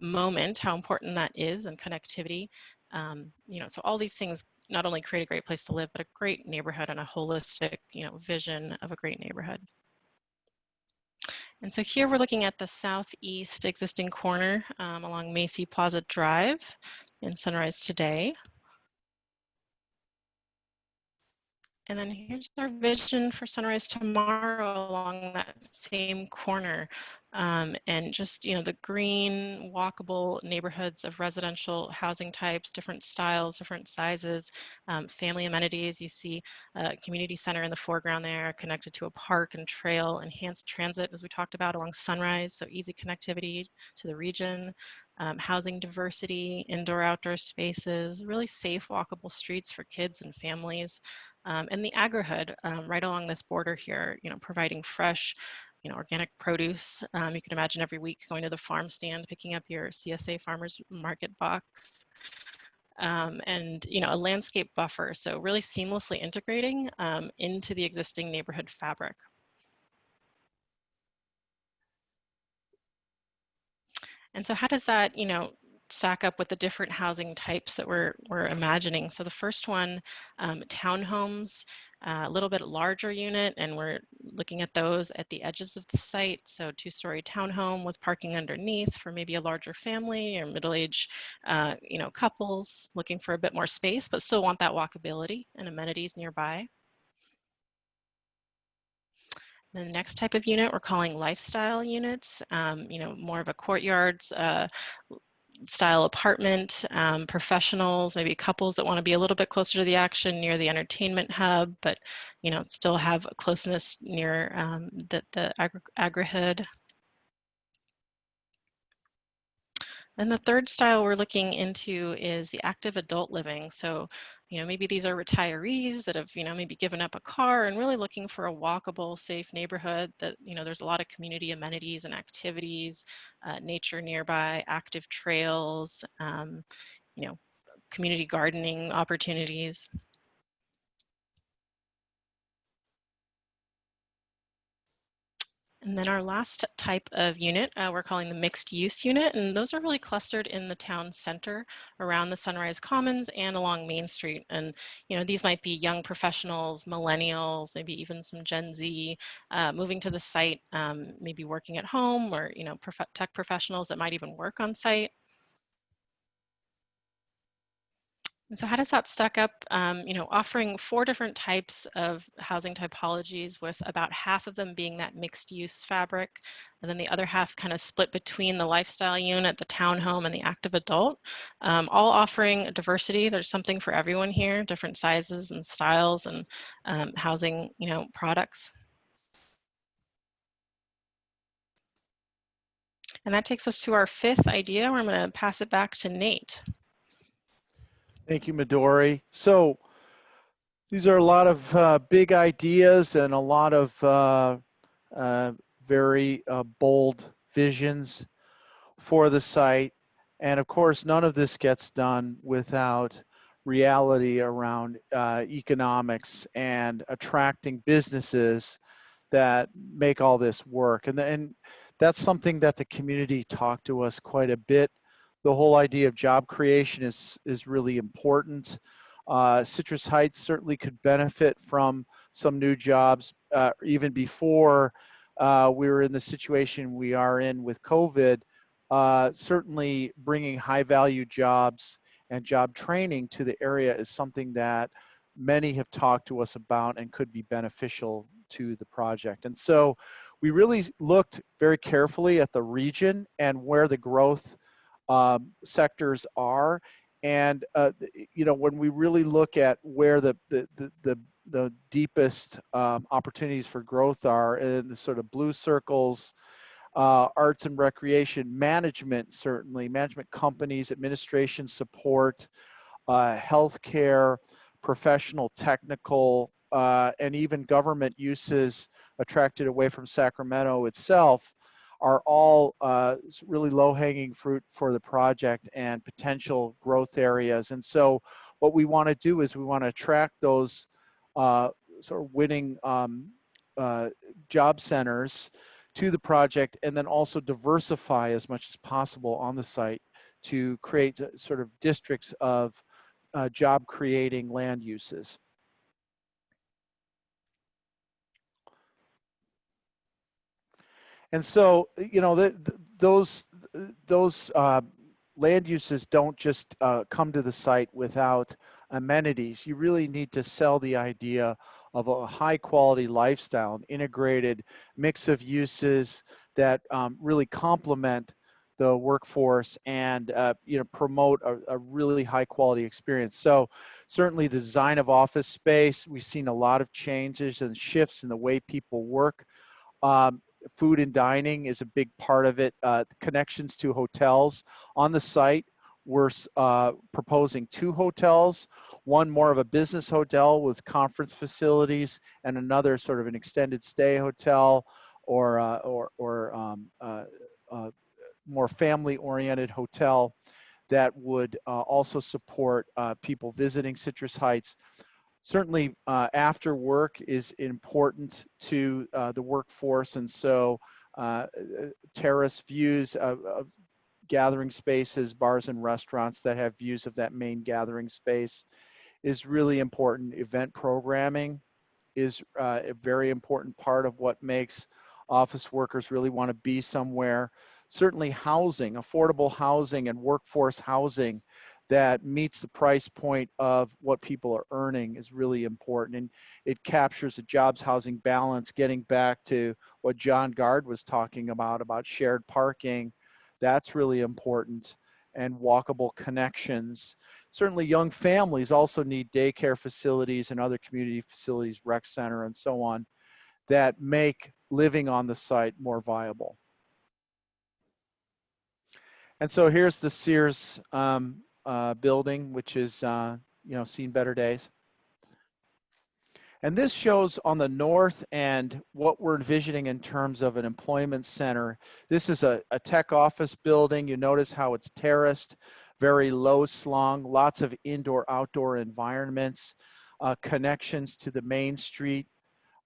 moment, how important that is, and connectivity. You know, so all these things not only create a great place to live, but a great neighborhood and a holistic, you know, vision of a great neighborhood. And so here we're looking at the southeast existing corner along Macy Plaza Drive in Sunrise Today. And then here's our vision for Sunrise tomorrow along that same corner. And just, you know, the green, walkable neighborhoods of residential housing types, different styles, different sizes, family amenities. You see a community center in the foreground there, connected to a park and trail, enhanced transit, as we talked about, along Sunrise, so easy connectivity to the region. Housing diversity, indoor-outdoor spaces, really safe, walkable streets for kids and families. And the agri-hood right along this border here, you know, providing fresh, you know, organic produce. You can imagine every week going to the farm stand, picking up your CSA Farmers Market box. And, you know, a landscape buffer, so really seamlessly integrating into the existing neighborhood fabric. And so how does that, you know, stack up with the different housing types that we're imagining? So the first one, townhomes, a little bit larger unit, and we're looking at those at the edges of the site. So two-story townhome with parking underneath for maybe a larger family or middle-aged, you know, couples looking for a bit more space, but still want that walkability and amenities nearby. The next type of unit we're calling lifestyle units, you know, more of a courtyards style apartment, professionals, maybe couples that want to be a little bit closer to the action near the entertainment hub, but, you know, still have a closeness near the agri-hood. And the third style we're looking into is the active adult living. So, you know, maybe these are retirees that have, you know, maybe given up a car and really looking for a walkable, safe neighborhood that, you know, there's a lot of community amenities and activities, nature nearby, active trails, you know, community gardening opportunities. And then our last type of unit, we're calling the mixed use unit, and those are really clustered in the town center around the Sunrise Commons and along Main Street. And, you know, these might be young professionals, millennials, maybe even some Gen Z moving to the site, maybe working at home, or, you know, tech professionals that might even work on site. And so how does that stack up? You know, offering 4 different types of housing typologies, with about half of them being that mixed use fabric, and then the other half kind of split between the lifestyle unit, the townhome, and the active adult, all offering diversity. There's something for everyone here, different sizes and styles and housing, you know, products. And that takes us to our 5th idea, where I'm going to pass it back to Nate. Thank you, Midori. So these are a lot of big ideas and a lot of very bold visions for the site. And of course, none of this gets done without reality around economics and attracting businesses that make all this work. And that's something that the community talked to us quite a bit. The whole idea of job creation is really important. Citrus Heights certainly could benefit from some new jobs even before we were in the situation we are in with COVID. Certainly bringing high value jobs and job training to the area is something that many have talked to us about and could be beneficial to the project. And so we really looked very carefully at the region and where the growth sectors are. And you know, when we really look at where the deepest opportunities for growth are in the sort of blue circles, arts and recreation, management, certainly, management companies, administration support, healthcare, professional, technical, and even government uses attracted away from Sacramento itself are all really low-hanging fruit for the project and potential growth areas. And so what we want to do is we want to attract those sort of winning job centers to the project, and then also diversify as much as possible on the site to create sort of districts of job creating land uses. And so, you know, those land uses don't just come to the site without amenities. You really need to sell the idea of a high quality lifestyle, an integrated mix of uses that really complement the workforce and you know, promote a really high quality experience. So certainly the design of office space, we've seen a lot of changes and shifts in the way people work. Food and dining is a big part of it. Connections to hotels on the site. We're proposing 2 hotels, one more of a business hotel with conference facilities, and another sort of an extended stay hotel or more family-oriented hotel that would also support people visiting Citrus Heights. Certainly after work is important to the workforce, and so terrace views of gathering spaces, bars and restaurants that have views of that main gathering space is really important. Event programming is a very important part of what makes office workers really want to be somewhere. Certainly housing, affordable housing and workforce housing that meets the price point of what people are earning is really important. And it captures a jobs housing balance, getting back to what John Gard was talking about shared parking. That's really important, and walkable connections. Certainly young families also need daycare facilities and other community facilities, rec center and so on, that make living on the site more viable. And so here's the Sears building, which is you know, seen better days. And this shows on the north end what we're envisioning in terms of an employment center. This is a tech office building. You notice how it's terraced, very low slung, lots of indoor outdoor environments, connections to the main street,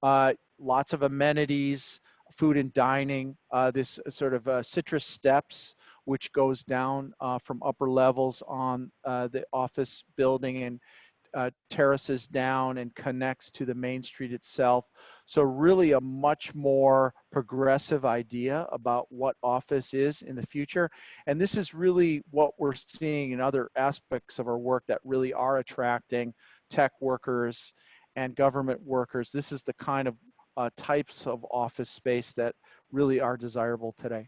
lots of amenities, food and dining, this sort of citrus steps, which goes down from upper levels on the office building and terraces down and connects to the main street itself. So really a much more progressive idea about what office is in the future. And this is really what we're seeing in other aspects of our work that really are attracting tech workers and government workers. This is the kind of types of office space that really are desirable today.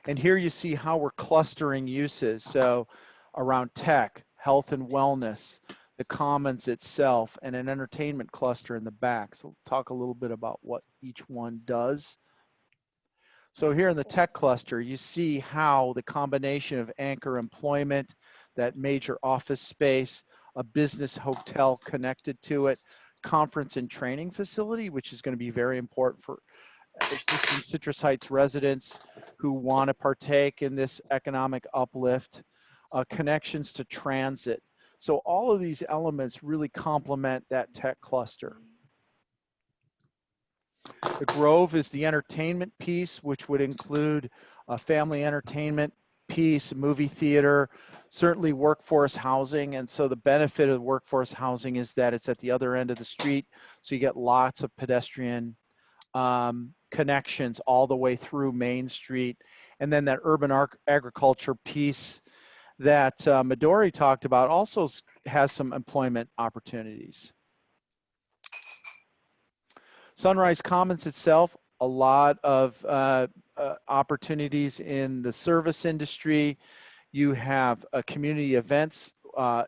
And here you see how we're clustering uses. So around tech, health and wellness, the commons itself, and an entertainment cluster in the back. So we'll talk a little bit about what each one does. So here in the tech cluster, you see how the combination of anchor employment, that major office space, a business hotel connected to it, conference and training facility, which is going to be very important for existing Citrus Heights residents who want to partake in this economic uplift, connections to transit. So all of these elements really complement that tech cluster. The Grove is the entertainment piece, which would include a family entertainment piece, a movie theater, certainly workforce housing. And so the benefit of workforce housing is that it's at the other end of the street. So you get lots of pedestrian connections all the way through Main Street. And then that urban agriculture piece that Midori talked about also has some employment opportunities. Sunrise Commons itself, a lot of opportunities in the service industry. You have community events,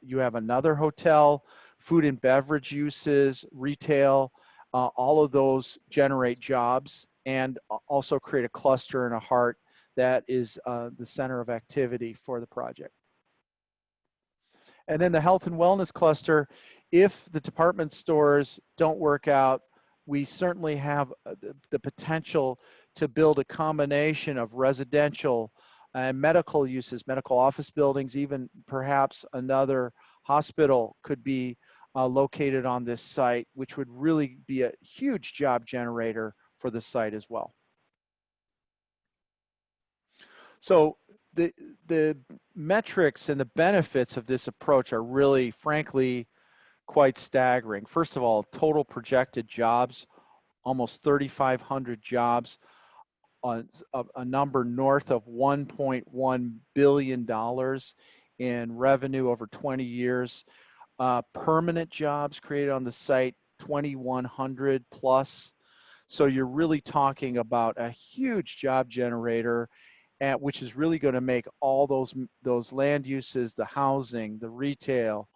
you have another hotel, food and beverage uses, retail, all of those generate jobs and also create a cluster and a heart that is the center of activity for the project. And then the health and wellness cluster, if the department stores don't work out, we certainly have the potential to build a combination of residential and medical uses, medical office buildings, even perhaps another hospital could be located on this site, which would really be a huge job generator for the site as well. So the metrics and the benefits of this approach are really, frankly, quite staggering. First of all, total projected jobs, almost 3,500 jobs, on a number north of $1.1 billion in revenue over 20 years. Permanent jobs created on the site, 2,100 plus. So you're really talking about a huge job generator, which is really going to make all those land uses, the housing, the retail,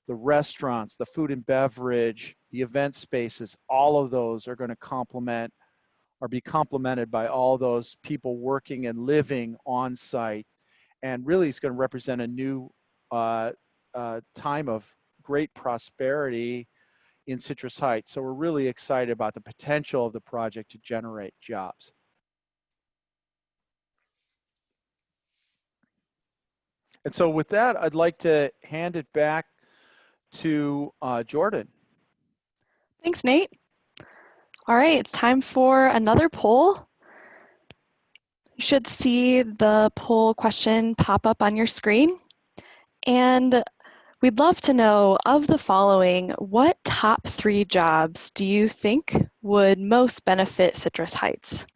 the restaurants, the food and beverage, the event spaces, all of those are going to complement or be complemented by all those people working and living on site. And really it's going to represent a new time of great prosperity in Citrus Heights. So we're really excited about the potential of the project to generate jobs. And so with that, I'd like to hand it back to Jordan. Thanks, Nate. All right, it's time for another poll. You should see the poll question pop up on your screen. And we'd love to know, of the following, what top 3 jobs do you think would most benefit Citrus Heights?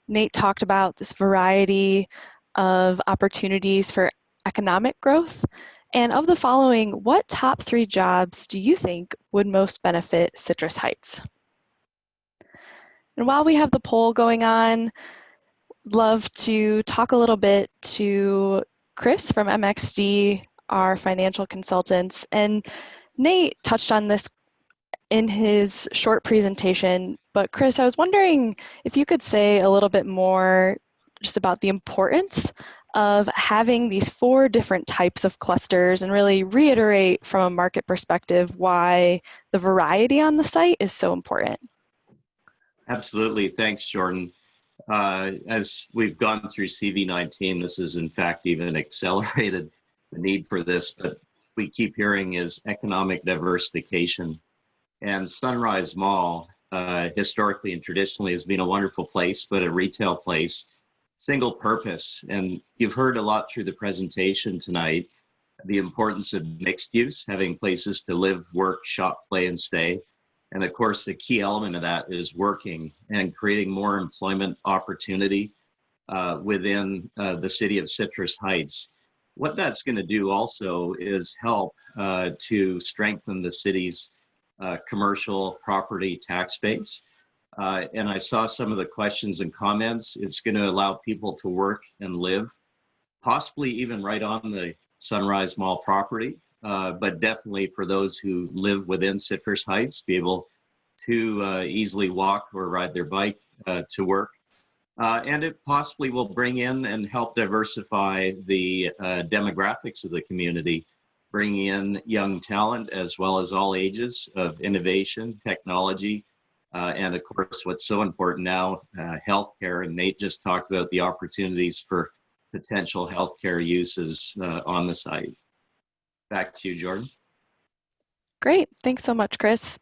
Nate talked about this variety of opportunities for economic growth. And of the following, what top 3 jobs do you think would most benefit Citrus Heights? And while we have the poll going on, I'd love to talk a little bit to Chris from MXD, our financial consultants. And Nate touched on this in his short presentation, but Chris, I was wondering if you could say a little bit more just about the importance of having these 4 different types of clusters and really reiterate from a market perspective why the variety on the site is so important. Absolutely. Thanks, Jordan. As we've gone through CV19, this has in fact even accelerated the need for this, but we keep hearing is economic diversification. And Sunrise Mall, historically and traditionally, has been a wonderful place, but a retail place, single purpose. And you've heard a lot through the presentation tonight, the importance of mixed use, having places to live, work, shop, play, and stay. And of course, the key element of that is working and creating more employment opportunity within the city of Citrus Heights. What that's going to do also is help to strengthen the city's commercial property tax base. And I saw some of the questions and comments. It's going to allow people to work and live, possibly even right on the Sunrise Mall property. But definitely for those who live within Citrus Heights, be able to easily walk or ride their bike to work. And it possibly will bring in and help diversify the demographics of the community, bring in young talent as well as all ages of innovation, technology, and of course, what's so important now, healthcare. And Nate just talked about the opportunities for potential healthcare uses on the site. Back to you, Jordan. Great, thanks so much, Chris.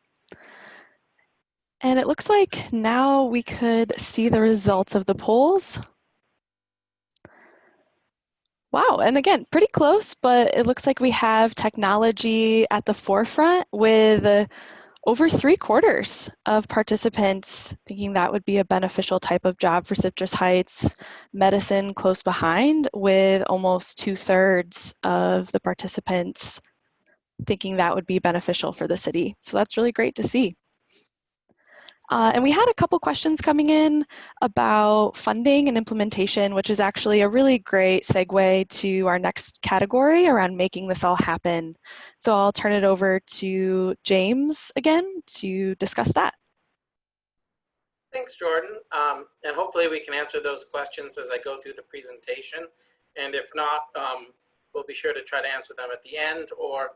And it looks like now we could see the results of the polls. Wow, and again, pretty close, but it looks like we have technology at the forefront with over 3/4 of participants thinking that would be a beneficial type of job for Citrus Heights, medicine close behind, with almost 2/3 of the participants thinking that would be beneficial for the city. So that's really great to see. And we had a couple questions coming in about funding and implementation, which is actually a really great segue to our next category around making this all happen. So I'll turn it over to James again to discuss that. Thanks, Jordan. And hopefully we can answer those questions as I go through the presentation. And if not, we'll be sure to try to answer them at the end, or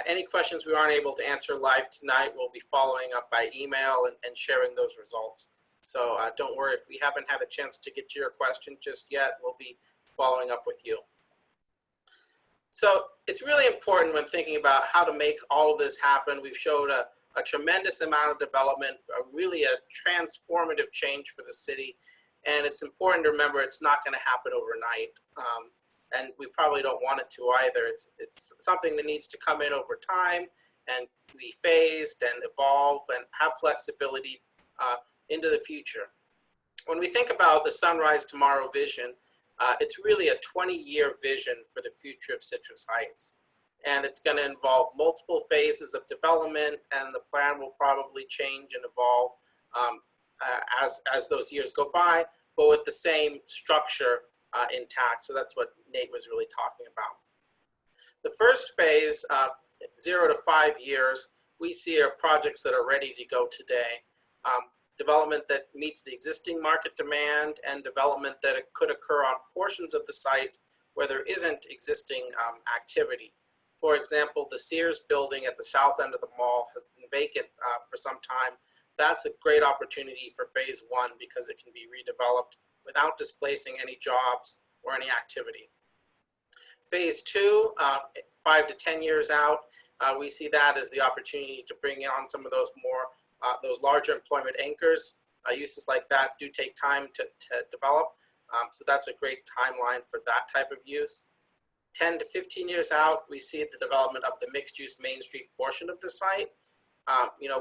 any questions we aren't able to answer live tonight, we'll be following up by email and sharing those results. So don't worry if we haven't had a chance to get to your question just yet, we'll be following up with you. So it's really important when thinking about how to make all of this happen. We've showed a tremendous amount of development, really a transformative change for the city. And it's important to remember it's not going to happen overnight. And we probably don't want it to either. It's something that needs to come in over time and be phased and evolve and have flexibility into the future. When we think about the Sunrise Tomorrow vision, it's really a 20-year vision for the future of Citrus Heights. And it's going to involve multiple phases of development, and the plan will probably change and evolve as those years go by, but with the same structure intact. So that's what Nate was really talking about. The first phase, 0 to 5 years, we see are projects that are ready to go today. Development that meets the existing market demand and development that could occur on portions of the site where there isn't existing activity. For example, the Sears building at the south end of the mall has been vacant for some time. That's a great opportunity for phase 1 because it can be redeveloped without displacing any jobs or any activity. Phase 2, 5 to 10 years out, we see that as the opportunity to bring on some of those more those larger employment anchors. Uses like that do take time to develop. So that's a great timeline for that type of use. 10 to 15 years out, we see the development of the mixed-use Main Street portion of the site.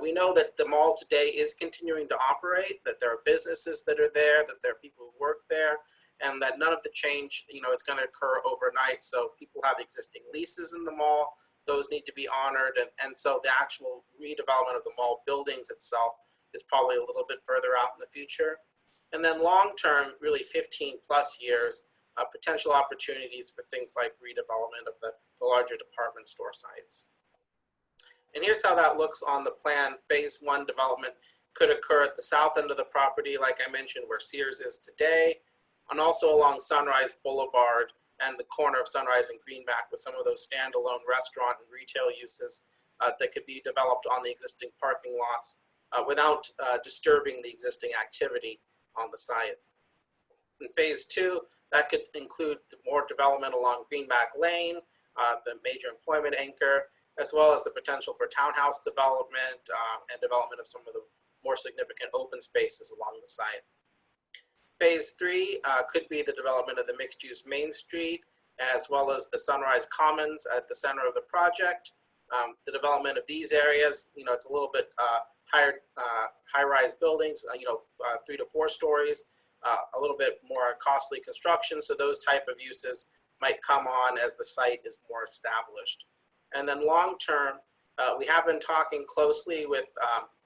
We know that the mall today is continuing to operate, that there are businesses that are there, that there are people who work there, and that none of the change, is going to occur overnight. So people have existing leases in the mall. Those need to be honored, and so the actual redevelopment of the mall buildings itself is probably a little bit further out in the future. And then long-term, really 15 plus years, potential opportunities for things like redevelopment of the larger department store sites. And here's how that looks on the plan. Phase 1 development could occur at the south end of the property, like I mentioned, where Sears is today, and also along Sunrise Boulevard and the corner of Sunrise and Greenback with some of those standalone restaurant and retail uses that could be developed on the existing parking lots without disturbing the existing activity on the site. In phase 2, that could include more development along Greenback Lane, the major employment anchor, as well as the potential for townhouse development and development of some of the more significant open spaces along the site. Phase 3 could be the development of the mixed-use Main Street, as well as the Sunrise Commons at the center of the project. The development of these areas, it's a little bit high-rise buildings, 3 to 4 stories, a little bit more costly construction. So those type of uses might come on as the site is more established. And then long-term, we have been talking closely with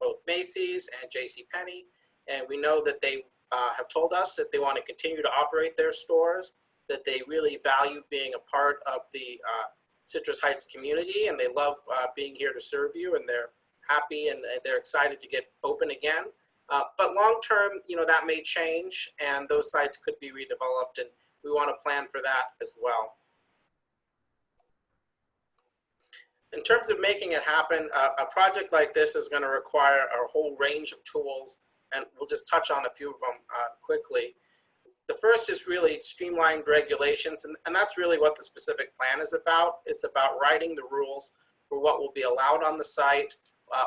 both Macy's and JCPenney, and we know that they have told us that they want to continue to operate their stores, that they really value being a part of the Citrus Heights community, and they love being here to serve you, and they're happy and they're excited to get open again. But long-term, that may change, and those sites could be redeveloped, and we want to plan for that as well. In terms of making it happen, a project like this is going to require a whole range of tools, and we'll just touch on a few of them quickly. The first is really streamlined regulations, and that's really what the specific plan is about. It's about writing the rules for what will be allowed on the site,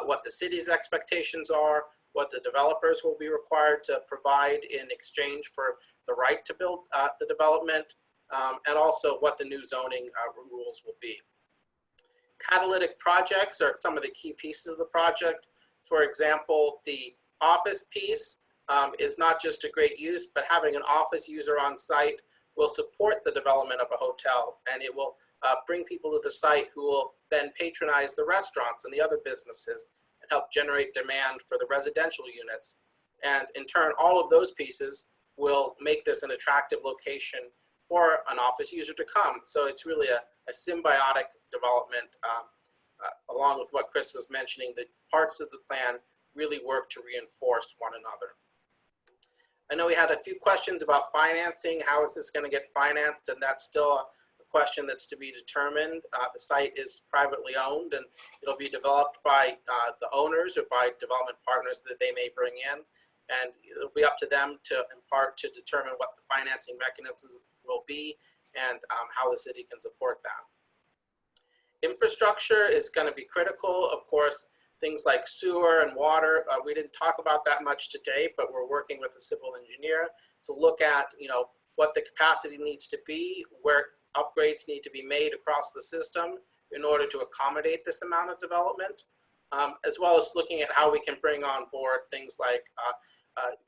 what the city's expectations are, what the developers will be required to provide in exchange for the right to build the development, and also what the new zoning rules will be. Catalytic projects are some of the key pieces of the project. For example, the office piece is not just a great use, but having an office user on site will support the development of a hotel, and it will bring people to the site who will then patronize the restaurants and the other businesses and help generate demand for the residential units. And in turn, all of those pieces will make this an attractive location for an office user to come. So it's really a symbiotic development, along with what Chris was mentioning. The parts of the plan really work to reinforce one another. I know we had a few questions about financing. How is this going to get financed? And that's still a question that's to be determined. The site is privately owned, and it'll be developed by the owners or by development partners that they may bring in. And it'll be up to them to, in part, to determine what the financing mechanisms will be and how the city can support that. Infrastructure is going to be critical. Of course, things like sewer and water, we didn't talk about that much today, but we're working with a civil engineer to look at, what the capacity needs to be, where upgrades need to be made across the system in order to accommodate this amount of development, as well as looking at how we can bring on board things like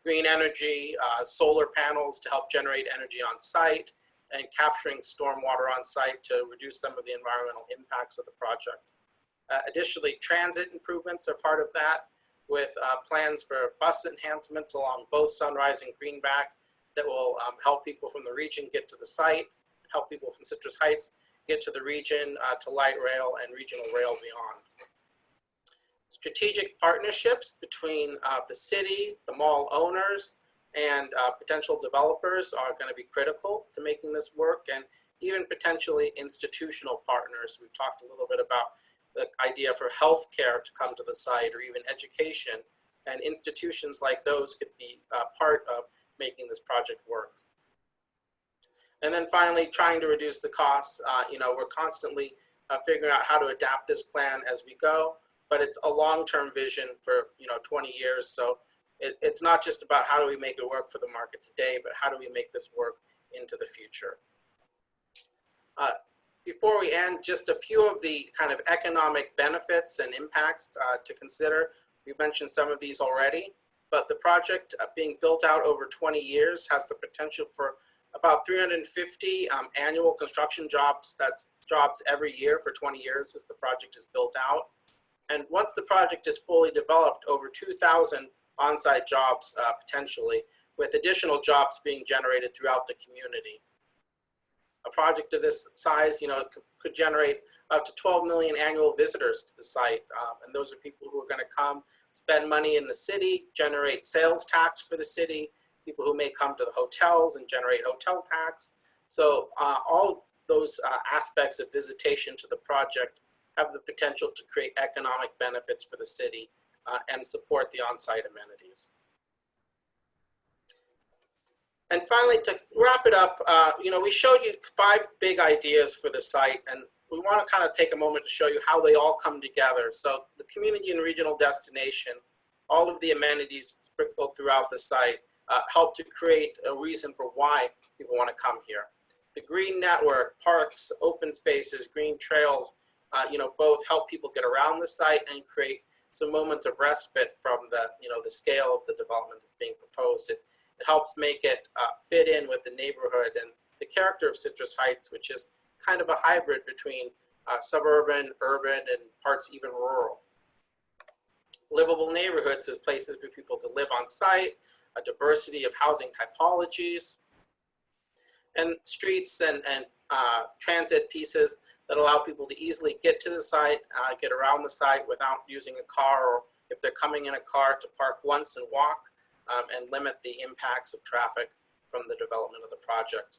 green energy, solar panels to help generate energy on site, and capturing stormwater on site to reduce some of the environmental impacts of the project. Additionally, transit improvements are part of that, with plans for bus enhancements along both Sunrise and Greenback that will help people from the region get to the site, help people from Citrus Heights get to the region, to light rail and regional rail beyond. Strategic partnerships between the city, the mall owners, and potential developers are going to be critical to making this work, and even potentially institutional partners. We've talked a little bit about the idea for healthcare to come to the site, or even education, and institutions like those could be part of making this project work. And then finally, trying to reduce the costs. We're constantly figuring out how to adapt this plan as we go, but it's a long-term vision for 20 years. So it's not just about how do we make it work for the market today, but how do we make this work into the future. Before we end, just a few of the kind of economic benefits and impacts to consider. We mentioned some of these already, but the project being built out over 20 years has the potential for about 350 annual construction jobs. That's jobs every year for 20 years as the project is built out. And once the project is fully developed, over 2,000 on-site jobs potentially, with additional jobs being generated throughout the community. A project of this size, could generate up to 12 million annual visitors to the site. And those are people who are going to come spend money in the city, generate sales tax for the city, people who may come to the hotels and generate hotel tax. So all those aspects of visitation to the project have the potential to create economic benefits for the city and support the on-site amenities. And finally, to wrap it up, we showed you 5 big ideas for the site, and we want to kind of take a moment to show you how they all come together. So the community and regional destination, all of the amenities sprinkled throughout the site help to create a reason for why people want to come here. The green network, parks, open spaces, green trails, both help people get around the site and create some moments of respite from the scale of the development that's being proposed. It helps make it fit in with the neighborhood and the character of Citrus Heights, which is kind of a hybrid between suburban, urban, and parts even rural. Livable neighborhoods with places for people to live on site, a diversity of housing typologies, and streets and transit pieces that allow people to easily get to the site, get around the site without using a car, or if they're coming in a car, to park once and walk, and limit the impacts of traffic from the development of the project.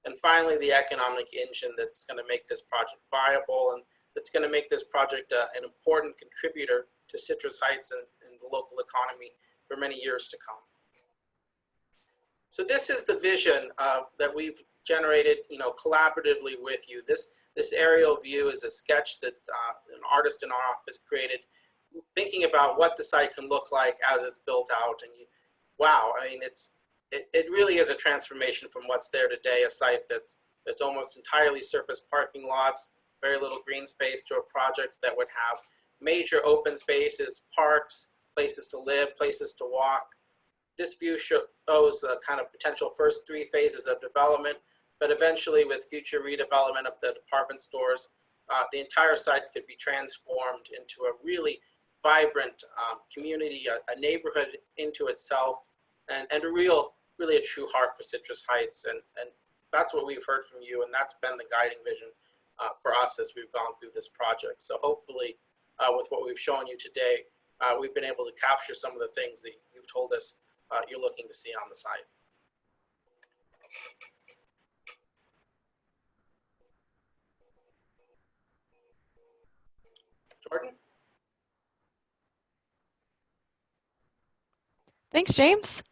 And finally, the economic engine that's going to make this project viable and that's going to make this project an important contributor to Citrus Heights and the local economy for many years to come. So this is the vision that we've generated, collaboratively with you. This aerial view is a sketch that an artist in our office created, thinking about what the site can look like as it's built out. And wow, I mean, it really is a transformation from what's there today, a site that's almost entirely surface parking lots, very little green space, to a project that would have major open spaces, parks, places to live, places to walk. This view shows the kind of potential first 3 phases of development, but eventually with future redevelopment of the department stores, the entire site could be transformed into a really vibrant community, a neighborhood into itself, and really a true heart for Citrus Heights. And that's what we've heard from you, and that's been the guiding vision for us as we've gone through this project. So hopefully with what we've shown you today, we've been able to capture some of the things that you've told us you're looking to see on the site. Jordan? Thanks, James.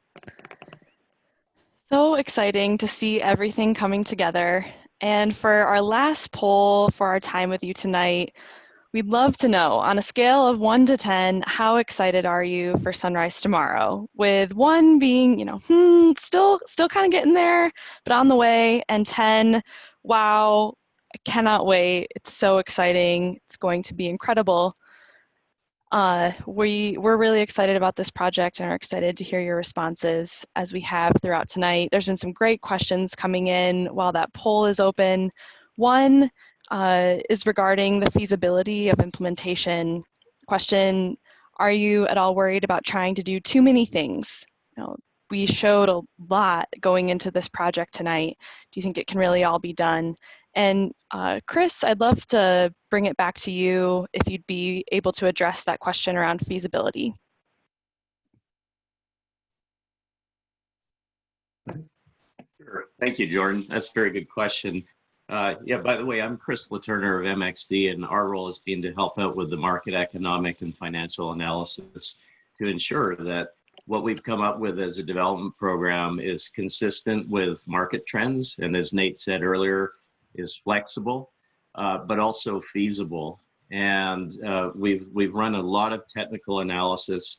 So exciting to see everything coming together. And for our last poll for our time with you tonight, we'd love to know, on a scale of 1 to 10, how excited are you for sunrise tomorrow? With 1 being, still kind of getting there, but on the way, and 10, wow, I cannot wait. It's so exciting. It's going to be incredible. We're really excited about this project and are excited to hear your responses as we have throughout tonight. There's been some great questions coming in while that poll is open. One is regarding the feasibility of implementation. Question, are you at all worried about trying to do too many things? We showed a lot going into this project tonight. Do you think it can really all be done? And Chris, I'd love to bring it back to you if you'd be able to address that question around feasibility. Sure. Thank you, Jordan. That's a very good question. Yeah, by the way, I'm Chris Laturner of MXD, and our role has been to help out with the market economic and financial analysis to ensure that what we've come up with as a development program is consistent with market trends, and as Nate said earlier, is flexible, but also feasible. And we've run a lot of technical analysis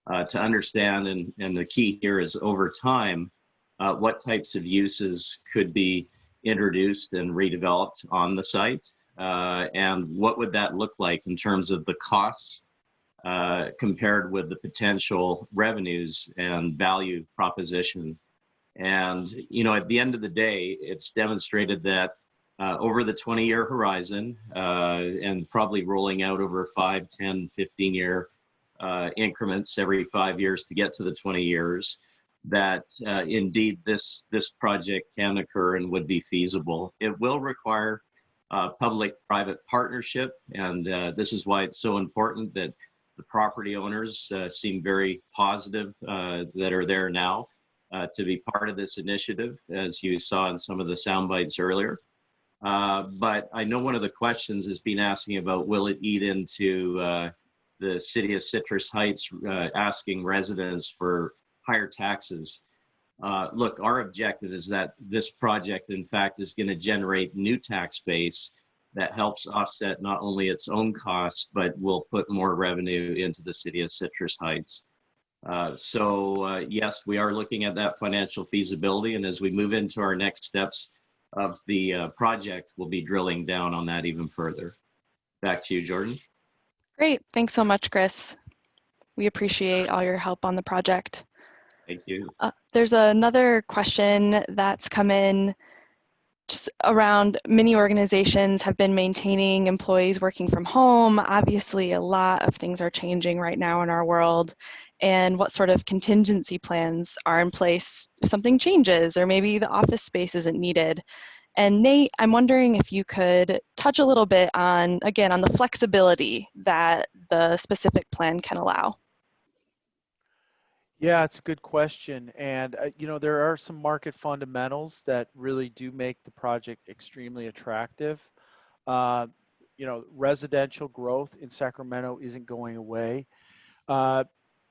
to understand, and the key here is over time, what types of uses could be introduced and redeveloped on the site, and what would that look like in terms of the costs compared with the potential revenues and value proposition. And at the end of the day, it's demonstrated that over the 20-year horizon, and probably rolling out over 5, 10, 15-year increments every 5 years to get to the 20 years, that indeed this project can occur and would be feasible. It will require public-private partnership, and this is why it's so important that the property owners seem very positive that are there now to be part of this initiative, as you saw in some of the sound bites earlier. But I know one of the questions has been asking about, will it eat into the city of Citrus Heights asking residents for higher taxes? Look, our objective is that this project, in fact, is going to generate new tax base that helps offset not only its own costs, but will put more revenue into the city of Citrus Heights. So yes, we are looking at that financial feasibility, and as we move into our next steps of the project, we'll be drilling down on that even further. Back to you, Jordan. Great, thanks so much, Chris. We appreciate all your help on the project. Thank you. There's another question that's come in just around many organizations have been maintaining employees working from home. Obviously, a lot of things are changing right now in our world. And what sort of contingency plans are in place if something changes or maybe the office space isn't needed? And Nate, I'm wondering if you could touch a little bit on, again, on the flexibility that the specific plan can allow. Yeah, it's a good question. And, there are some market fundamentals that really do make the project extremely attractive. Residential growth in Sacramento isn't going away.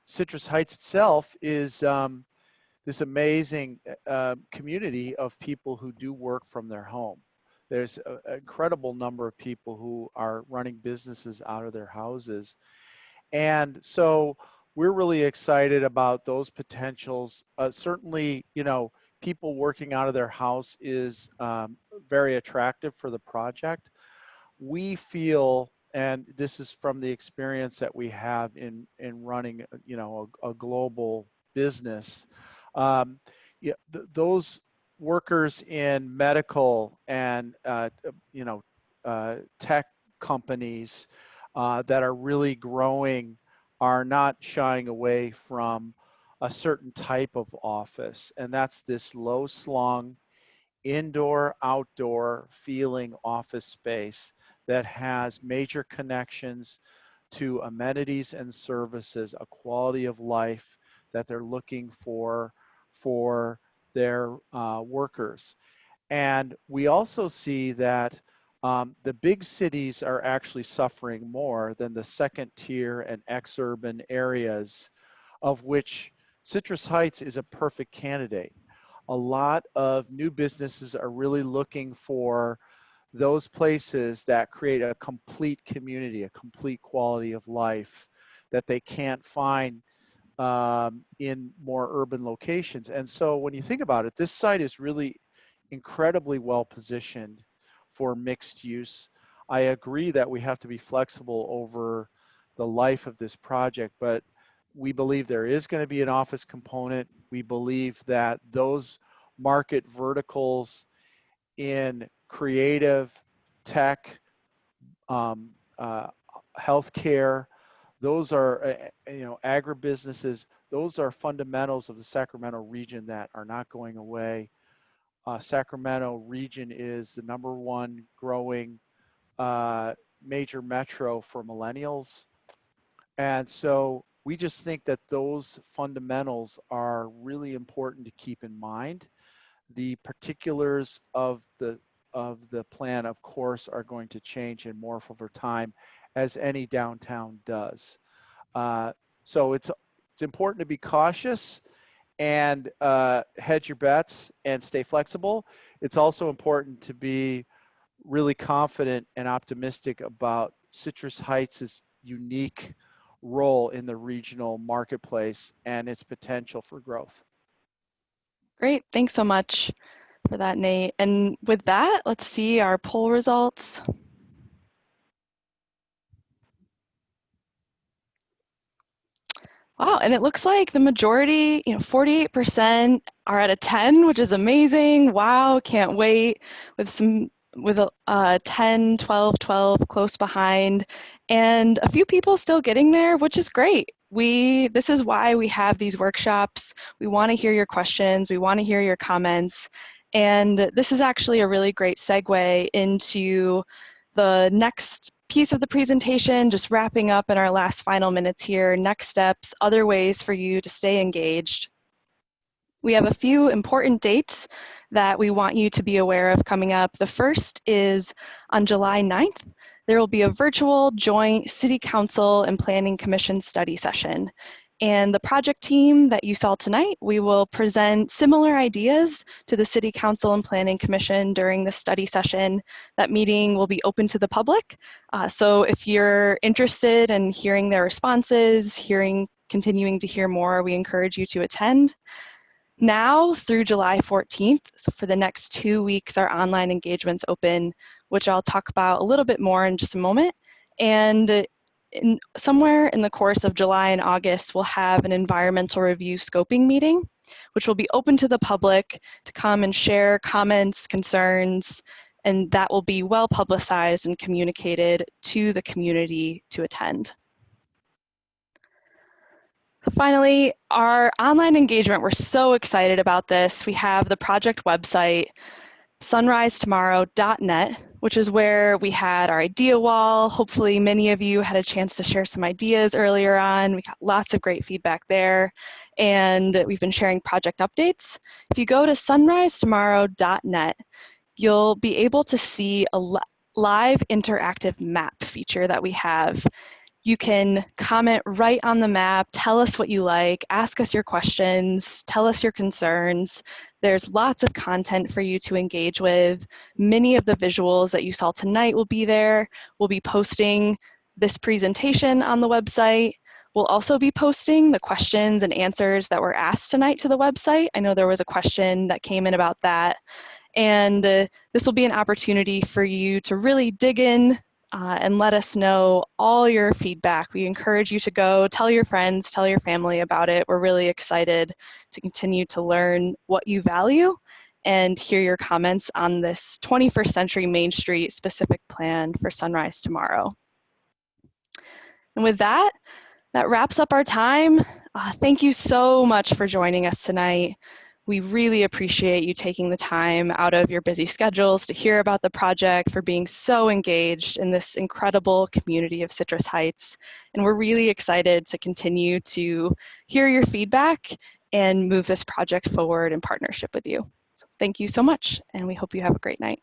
Citrus Heights itself is this amazing community of people who do work from their home. There's an incredible number of people who are running businesses out of their houses. And so we're really excited about those potentials. Certainly, people working out of their house is very attractive for the project. We feel, and this is from the experience that we have in running, a global business, those workers in medical and, tech companies that are really growing are not shying away from a certain type of office, and that's this low slung, indoor, outdoor feeling office space that has major connections to amenities and services, a quality of life that they're looking for their workers. And we also see that The big cities are actually suffering more than the second tier and exurban areas, of which Citrus Heights is a perfect candidate. A lot of new businesses are really looking for those places that create a complete community, a complete quality of life that they can't find in more urban locations. And so when you think about it, this site is really incredibly well positioned for mixed use. I agree that we have to be flexible over the life of this project, but we believe there is going to be an office component. We believe that those market verticals in creative, tech, um, healthcare, those are, agribusinesses, those are fundamentals of the Sacramento region that are not going away. Sacramento region is the #1 growing major metro for millennials. And so we just think that those fundamentals are really important to keep in mind. The particulars of the plan, of course, are going to change and morph over time, as any downtown does. So it's important to be cautious and hedge your bets and stay flexible. It's also important to be really confident and optimistic about Citrus Heights' unique role in the regional marketplace and its potential for growth. Great, thanks so much for that, Nate. And with that, let's see our poll results. Wow, and it looks like the majority, 48% are at a 10, which is amazing. Wow, can't wait. With a 10, 12, 12 close behind, and a few people still getting there, which is great. This is why we have these workshops. We want to hear your questions. We want to hear your comments. And this is actually a really great segue into the next piece of the presentation, just wrapping up in our last final minutes here. Next steps, other ways for you to stay engaged. We have a few important dates that we want you to be aware of coming up. The first is on July 9th. There will be a virtual joint City Council and Planning Commission study session. And the project team that you saw tonight, we will present similar ideas to the City Council and Planning Commission during the study session. That meeting will be open to the public. So if you're interested in hearing their responses, continuing to hear more, we encourage you to attend. Now through July 14th, so for the next 2 weeks, our online engagement's open, which I'll talk about a little bit more in just a moment. And somewhere in the course of July and August, we'll have an environmental review scoping meeting, which will be open to the public to come and share comments, concerns, and that will be well publicized and communicated to the community to attend. Finally, our online engagement, we're so excited about this. We have the project website, sunrisetomorrow.net, which is where we had our idea wall. Hopefully many of you had a chance to share some ideas earlier on. We got lots of great feedback there, and we've been sharing project updates. If you go to sunrisetomorrow.net, you'll be able to see a live interactive map feature that we have. You can comment right on the map, tell us what you like, ask us your questions, tell us your concerns. There's lots of content for you to engage with. Many of the visuals that you saw tonight will be there. We'll be posting this presentation on the website. We'll also be posting the questions and answers that were asked tonight to the website. I know there was a question that came in about that. And this will be an opportunity for you to really dig in and let us know all your feedback. We encourage you to go tell your friends, tell your family about it. We're really excited to continue to learn what you value and hear your comments on this 21st Century Main Street specific plan for Sunrise Tomorrow. And with that, that wraps up our time. Thank you so much for joining us tonight. We really appreciate you taking the time out of your busy schedules to hear about the project, for being so engaged in this incredible community of Citrus Heights. And we're really excited to continue to hear your feedback and move this project forward in partnership with you. So thank you so much, and we hope you have a great night.